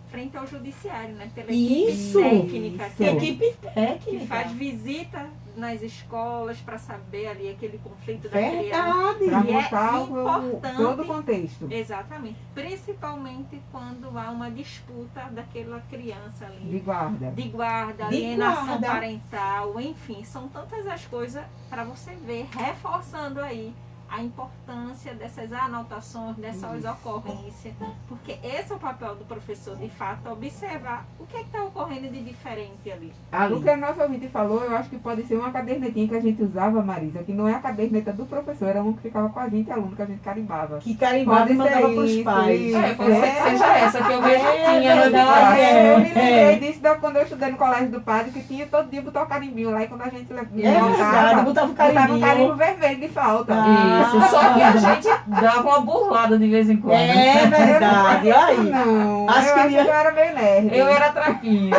frente ao judiciário, né? Pela Isso, equipe técnica equipe que técnica. faz visita nas escolas para saber ali aquele conflito da criança. Verdade. Para E é mostrar importante. todo o contexto. Exatamente. Principalmente quando há uma disputa daquela criança ali. De guarda. De guarda, De alienação guarda. parental, enfim, são tantas as coisas para você ver, reforçando aí a importância dessas anotações, dessas ocorrências, porque esse é o papel do professor, de fato, observar o que está ocorrendo de diferente ali. Ali. O que a nossa ouvinte falou, eu acho que pode ser uma cadernetinha que a gente usava, Marisa, que não é a caderneta do professor, era um que ficava com a gente, aluno, que a gente carimbava. Que carimbava e Pode ser mandava para os isso, pais. isso. Pode ser que seja essa que eu vejo tinha no verdade. diário. Eu me lembrei disso quando eu estudei no colégio do padre, que tinha todo dia botar o carimbinho lá, e quando a gente É verdade, botava o botava um carimbinho. carimbo vermelho de falta. Isso, só que a gente dava uma burlada de vez em quando. É verdade, Eu não olha fazia isso, aí. não. Acho eu que acho que eu era meio nerd. Eu era traquinha.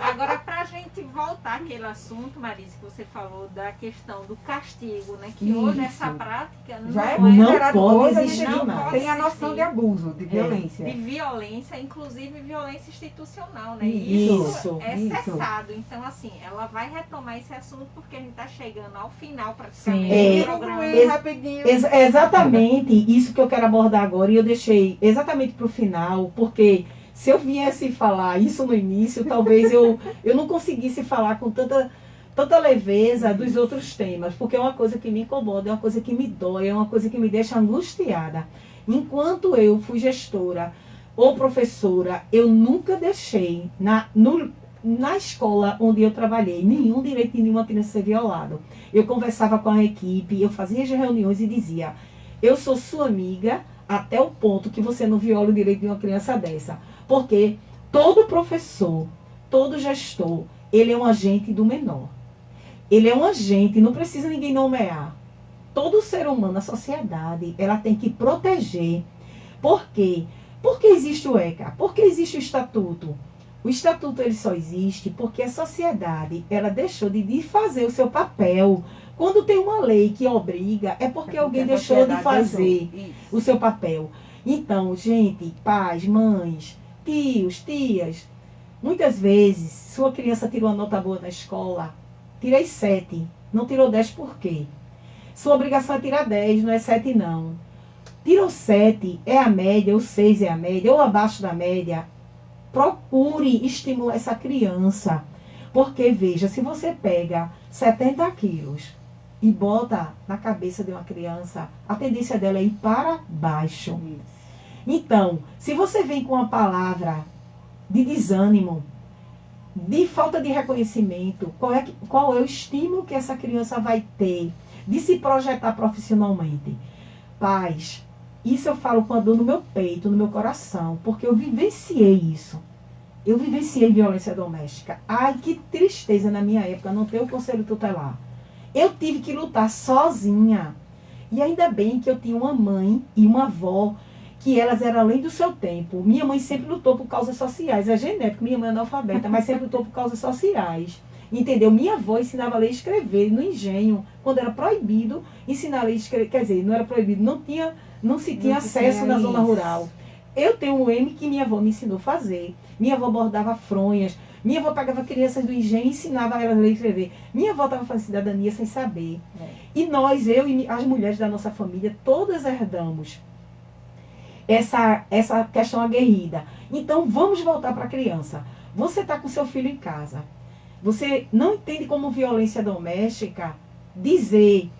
Agora, para a gente voltar voltar àquele assunto, Marisa, que você falou da questão do castigo, né? Que Isso. hoje essa prática Já é Não considerado pode hoje, a existir gente mais. tem a noção de abuso, de violência. de violência, inclusive violência institucional, né? Isso, É isso. cessado. Então, assim, ela vai retomar esse assunto porque a gente está chegando ao final Sim. praticamente É. do programa. Rapidinho. Exatamente isso que eu quero abordar agora, e eu deixei exatamente para o final, porque se eu viesse falar isso no início, talvez eu não conseguisse falar com tanta leveza dos outros temas, porque é uma coisa que me incomoda, é uma coisa que me dói, é uma coisa que me deixa angustiada. Enquanto eu fui gestora ou professora, eu nunca deixei na escola onde eu trabalhei nenhum direito de nenhuma criança ser violado. Eu conversava com a equipe, eu fazia as reuniões e dizia: eu sou sua amiga até o ponto que você não viola o direito de uma criança dessa. Porque todo professor, todo gestor, ele é um agente do menor. Ele é um agente, não precisa ninguém nomear. Todo ser humano, a sociedade, ela tem que proteger. Por quê? Por que existe o ECA? Por que existe o estatuto? O estatuto ele só existe porque a sociedade ela deixou de fazer o seu papel. Quando tem uma lei que obriga, é porque alguém deixou de fazer o seu papel. Então, gente, pais, mães, tios, tias, muitas vezes, sua criança tirou uma nota boa na escola, tirei 7, não tirou 10 por quê? Sua obrigação é tirar 10, não é 7 não. Tirou 7, é a média, ou 6 é a média, ou abaixo da média. Procure estimular essa criança. Porque, veja, se você pega 70 quilos e bota na cabeça de uma criança, a tendência dela é ir para baixo. Então, se você vem com uma palavra de desânimo, de falta de reconhecimento, qual é o estímulo que essa criança vai ter de se projetar profissionalmente? Pais, isso eu falo com a dor no meu peito, no meu coração, porque eu vivenciei isso. Eu vivenciei violência doméstica. Ai, que tristeza na minha época não ter o conselho tutelar. Eu tive que lutar sozinha. E ainda bem que eu tinha uma mãe e uma avó que elas eram além do seu tempo. Minha mãe sempre lutou por causas sociais. É genético, minha mãe é analfabeta, mas sempre lutou por causas sociais. Entendeu? Minha avó ensinava a ler e escrever no engenho, quando era proibido ensinar a ler e escrever. Quer dizer, não era proibido, não se tinha acesso na zona rural. Eu tenho um M que minha avó me ensinou a fazer. Minha avó bordava fronhas. Minha avó pegava crianças do engenho e ensinava elas a ler e escrever. Minha avó estava fazendo cidadania sem saber. E nós, eu e as mulheres da nossa família, todas herdamos essa questão aguerrida. Então, vamos voltar para a criança. Você está com seu filho em casa. Você não entende como violência doméstica dizer,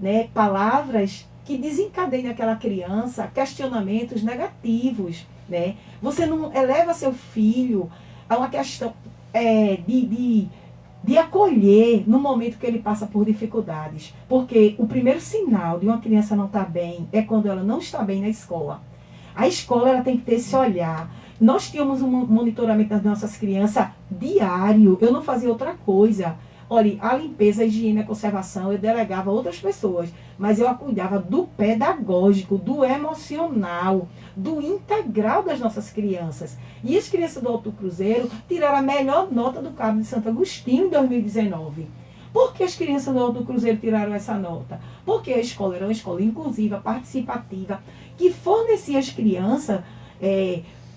né, palavras que desencadeiem naquela criança questionamentos negativos. Né? Você não eleva seu filho a uma questão de acolher no momento que ele passa por dificuldades. Porque o primeiro sinal de uma criança não estar bem é quando ela não está bem na escola. A escola ela tem que ter esse olhar. Nós tínhamos um monitoramento das nossas crianças diário. Eu não fazia outra coisa. Olha, a limpeza, a higiene, a conservação, eu delegava a outras pessoas. Mas eu cuidava do pedagógico, do emocional, do integral das nossas crianças. E as crianças do Alto Cruzeiro tiraram a melhor nota do Cabo de Santo Agostinho em 2019. Por que as crianças do Alto Cruzeiro tiraram essa nota? Porque a escola era uma escola inclusiva, participativa, que fornecia às crianças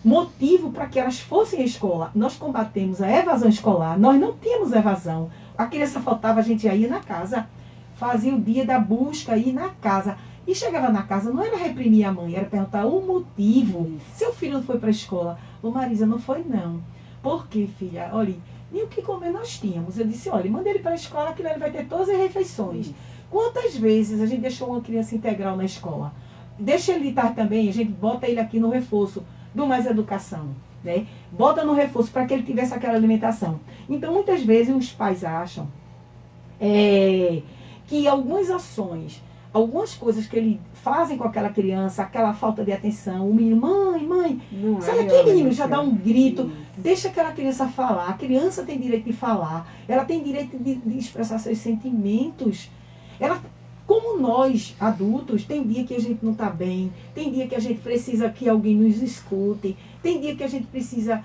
motivo para que elas fossem à escola. Nós combatemos a evasão escolar, nós não tínhamos evasão. A criança faltava, a gente ia na casa, fazia o dia da busca, ir na casa. E chegava na casa, não era reprimir a mãe, era perguntar o motivo. Seu filho não foi para a escola. Ô Marisa, não foi não. Por quê, filha? Olha, nem o que comer nós tínhamos. Eu disse, olha, manda ele para a escola que ele vai ter todas as refeições. Quantas vezes a gente deixou uma criança integral na escola? Deixa ele estar também, a gente bota ele aqui no reforço do Mais Educação, né? Bota no reforço para que ele tivesse aquela alimentação. Então, muitas vezes os pais acham que algumas ações, algumas coisas que eles fazem com aquela criança, aquela falta de atenção, o menino, mãe, sai daqui, menino, já dá um grito, deixa aquela criança falar. A criança tem direito de falar, ela tem direito de expressar seus sentimentos. Ela, como nós, adultos, tem dia que a gente não está bem, tem dia que a gente precisa que alguém nos escute, tem dia que a gente precisa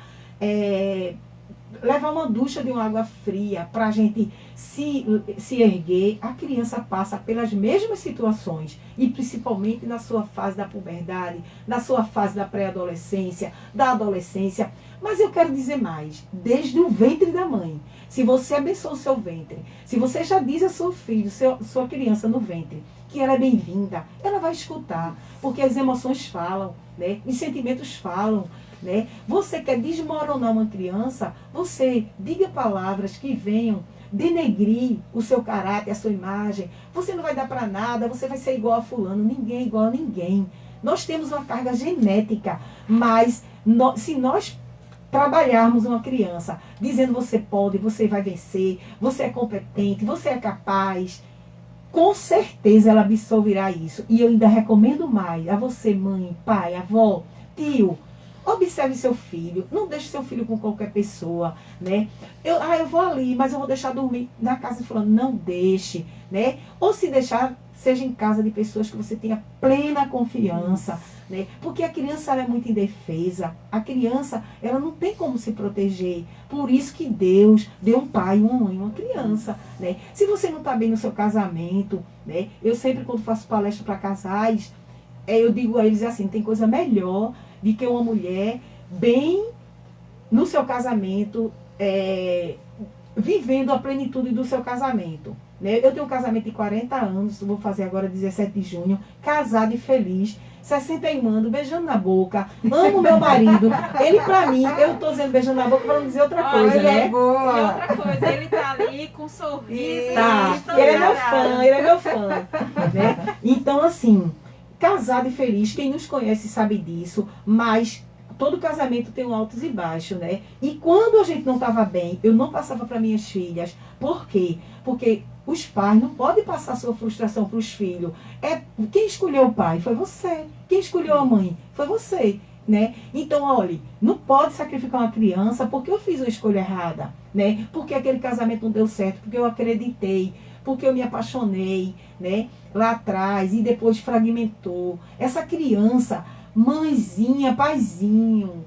levar uma ducha de uma água fria para a gente se erguer, a criança passa pelas mesmas situações, e principalmente na sua fase da puberdade, na sua fase da pré-adolescência, da adolescência. Mas eu quero dizer mais, desde o ventre da mãe. Se você abençoa o seu ventre, se você já diz a seu filho, sua criança no ventre, que ela é bem-vinda, ela vai escutar, porque as emoções falam, né? Os sentimentos falam, né? Você quer desmoronar uma criança, você diga palavras que venham denegrir o seu caráter, a sua imagem. Você não vai dar para nada, você vai ser igual a fulano. Ninguém é igual a ninguém. Nós temos uma carga genética, mas se nós trabalharmos uma criança dizendo você pode, você vai vencer, você é competente, você é capaz, com certeza ela absorverá isso. E eu ainda recomendo mais a você, mãe, pai, avó, tio, observe seu filho, não deixe seu filho com qualquer pessoa, né? Eu vou ali, mas eu vou deixar dormir na casa de fulano. Não deixe, né? Ou se deixar, seja em casa de pessoas que você tenha plena confiança, né? Porque a criança, ela é muito indefesa. A criança, ela não tem como se proteger. Por isso que Deus deu um pai, uma mãe, uma criança, né? Se você não está bem no seu casamento, né? Eu sempre, quando faço palestra para casais, eu digo a eles assim, tem coisa melhor de que uma mulher bem no seu casamento, vivendo a plenitude do seu casamento, né? Eu tenho um casamento de 40 anos, vou fazer agora 17 de junho, casado e feliz, 61 anos, beijando na boca, amo meu marido. Ele, pra mim, eu tô dizendo beijando na boca para não dizer outra coisa, ele né? É boa. E outra coisa, ele tá ali com um sorriso. Tá, ele é meu fã, né? Então, assim, casado e feliz, quem nos conhece sabe disso, mas todo casamento tem um altos e baixos, né? E quando a gente não estava bem, eu não passava para minhas filhas. Por quê? Porque os pais não podem passar sua frustração para os filhos. Quem escolheu o pai? Foi você. Quem escolheu a mãe? Foi você, né? Então, olha, não pode sacrificar uma criança porque eu fiz uma escolha errada, né? Porque aquele casamento não deu certo, porque eu acreditei, porque eu me apaixonei, né? Lá atrás, e depois fragmentou. Essa criança, mãezinha, paizinho,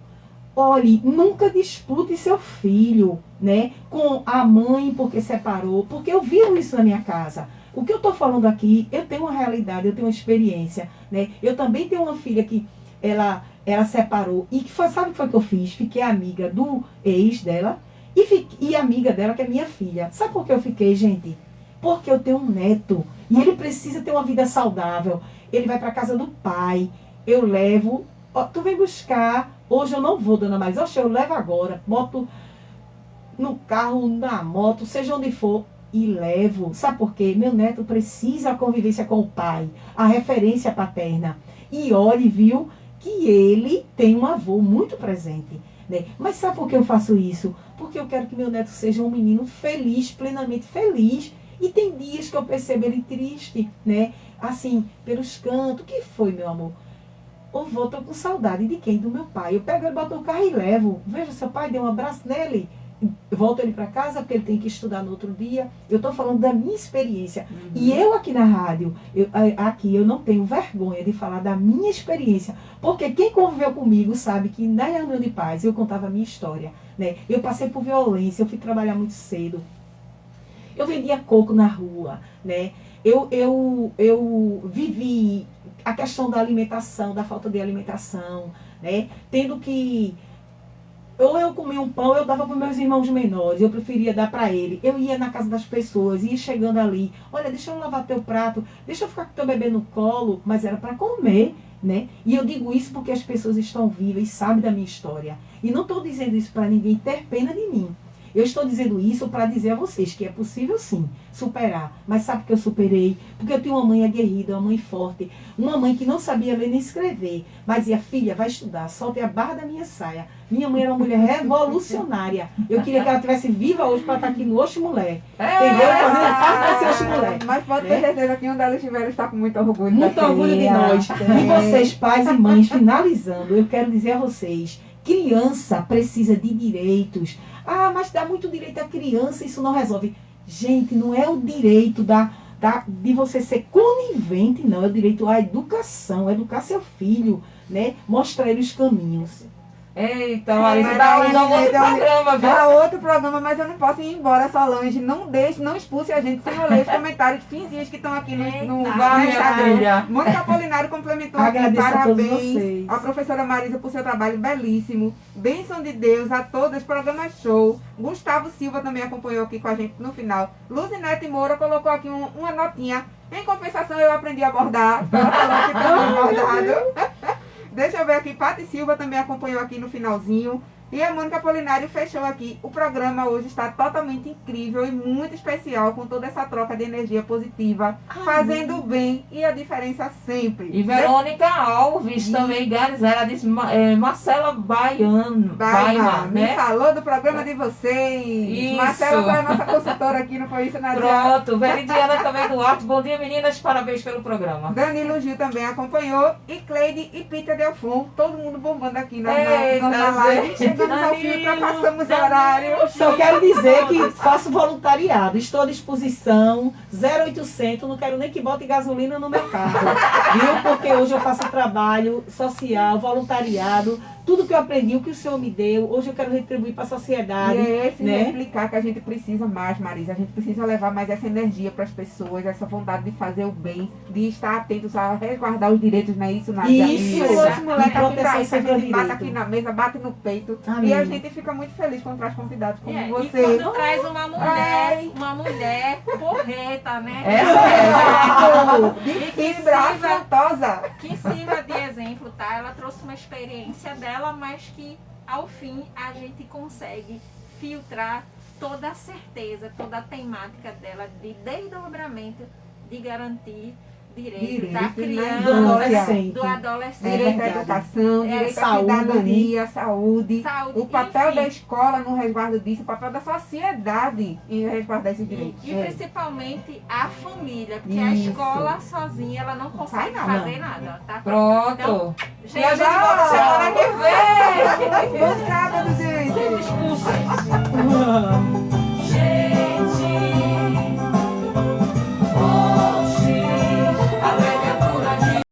olhe, nunca dispute seu filho, né, com a mãe porque separou, porque eu vivo isso na minha casa. O que eu estou falando aqui, eu tenho uma realidade, eu tenho uma experiência, né? Eu também tenho uma filha que ela separou, e sabe o que foi que eu fiz? Fiquei amiga do ex dela e amiga dela, que é minha filha. Sabe por que eu fiquei, gente? Porque eu tenho um neto e ele precisa ter uma vida saudável. Ele vai para casa do pai, eu levo, tu vem buscar. Hoje eu não vou, dona Marisa, eu levo agora, boto no carro, na moto, seja onde for, e levo. Sabe por quê? Meu neto precisa a convivência com o pai, a referência paterna. E olhe, viu, que ele tem um avô muito presente, né? Mas sabe por que eu faço isso? Porque eu quero que meu neto seja um menino feliz, plenamente feliz. E tem dias que eu percebo ele triste, né? Assim, pelos cantos. O que foi, meu amor? Ô vô, tô com saudade de quem? Do meu pai. Eu pego ele, boto no carro e levo. Veja, seu pai, dê um abraço nele. Volto ele para casa porque ele tem que estudar no outro dia. Eu estou falando da minha experiência. E eu aqui na rádio, eu não tenho vergonha de falar da minha experiência. Porque quem conviveu comigo sabe que na reunião de paz eu contava a minha história, né? Eu passei por violência, eu fui trabalhar muito cedo. Eu vendia coco na rua, né? Eu vivi a questão da alimentação, da falta de alimentação, né? Tendo que... Ou eu comia um pão, eu dava para meus irmãos menores, eu preferia dar para ele. Eu ia na casa das pessoas, ia chegando ali, olha, deixa eu lavar teu prato, deixa eu ficar com teu bebê no colo, mas era para comer, né? E eu digo isso porque as pessoas estão vivas e sabem da minha história. E não estou dizendo isso para ninguém ter pena de mim. Eu estou dizendo isso para dizer a vocês que é possível sim superar. Mas sabe que eu superei? Porque eu tenho uma mãe aguerrida, uma mãe forte, uma mãe que não sabia ler nem escrever. Mas dizia, filha, vai estudar, solte a barra da minha saia. Minha mãe era uma mulher revolucionária. Eu queria que ela estivesse viva hoje para estar aqui no Oxe Mulher. Entendeu? Fazendo parte desse Oxe Mulher. Mas pode ter certeza que onde ela estiver, está com muito orgulho. Muito orgulho de nós. E vocês, pais e mães, finalizando, eu quero dizer a vocês, criança precisa de direitos. Ah, mas dá muito direito à criança, isso não resolve. Gente, não é o direito de você ser conivente, não. É o direito à educação, educar seu filho, né? Mostrar ele os caminhos. Eita, Marisa, Mas dá aí, um outro então, programa, viu? Dá outro programa, mas eu não posso ir embora, Solange. Não deixe, não expulse a gente sem eu ler os comentários finzinhos que estão aqui no Vai, minha Instagram. filha. Mônica Apolinário complementou aqui. Agradeço a todos Parabéns vocês. à professora Marisa por seu trabalho belíssimo. Bênção de Deus a todas, programa show. Gustavo Silva também acompanhou aqui com a gente no final. Luzinete Moura colocou aqui uma notinha. Em compensação, eu aprendi a bordar. Ela falou que tá bordado. Deixa eu ver aqui, Pati Silva também acompanhou aqui no finalzinho. E a Mônica Apolinário fechou aqui. O programa hoje está totalmente incrível e muito especial, com toda essa troca de energia positiva, fazendo o bem e a diferença sempre. E Verônica Alves também, Garizé, ela disse Marcela Baima, me né? falou do programa de vocês. Isso. Marcela foi a nossa consultora aqui, não foi isso, Nadia? Pronto, Veridiana também do Arte. Bom dia, meninas, parabéns pelo programa. Danilo Gil também acompanhou. E Cleide e Peter Delfon, todo mundo bombando aqui na Eita, live. gente. Chegamos ao fim, ultrapassamos o horário. Só quero dizer que faço voluntariado, estou à disposição, 0800, não quero nem que bote gasolina no meu carro, viu? Porque hoje eu faço trabalho social, voluntariado, tudo que eu aprendi, o que o Senhor me deu, hoje eu quero retribuir para a sociedade. E é esse né? replicar que a gente precisa mais, Marisa. A gente precisa levar mais essa energia para as pessoas, essa vontade de fazer o bem, de estar atentos a resguardar os direitos, não é isso, Nádia? Isso, E hoje, moleque, e aqui pra proteção isso, a sempre ao gente bate direito. aqui na mesa, bate no peito. Amém. E a gente fica muito feliz quando traz convidados como E você. quando traz uma mulher porreta, né? De fibra afrontosa. Que sirva de exemplo, tá? Ela trouxe uma experiência dela, mas que ao fim a gente consegue filtrar toda a certeza, toda a temática dela de desdobramento de garantir direito da Direito, criança, do adolescente. do adolescente. Direito à educação, direito à saúde. cidadania, saúde. Saúde, O papel enfim. da escola no resguardo disso, o papel da sociedade em resguardar esses direitos. E principalmente a família, porque Isso. a escola sozinha ela não consegue Faz nada. fazer nada, tá? Pronto. Então, E a gente volta semana que vem. Bom sábado, gente! sem discursos.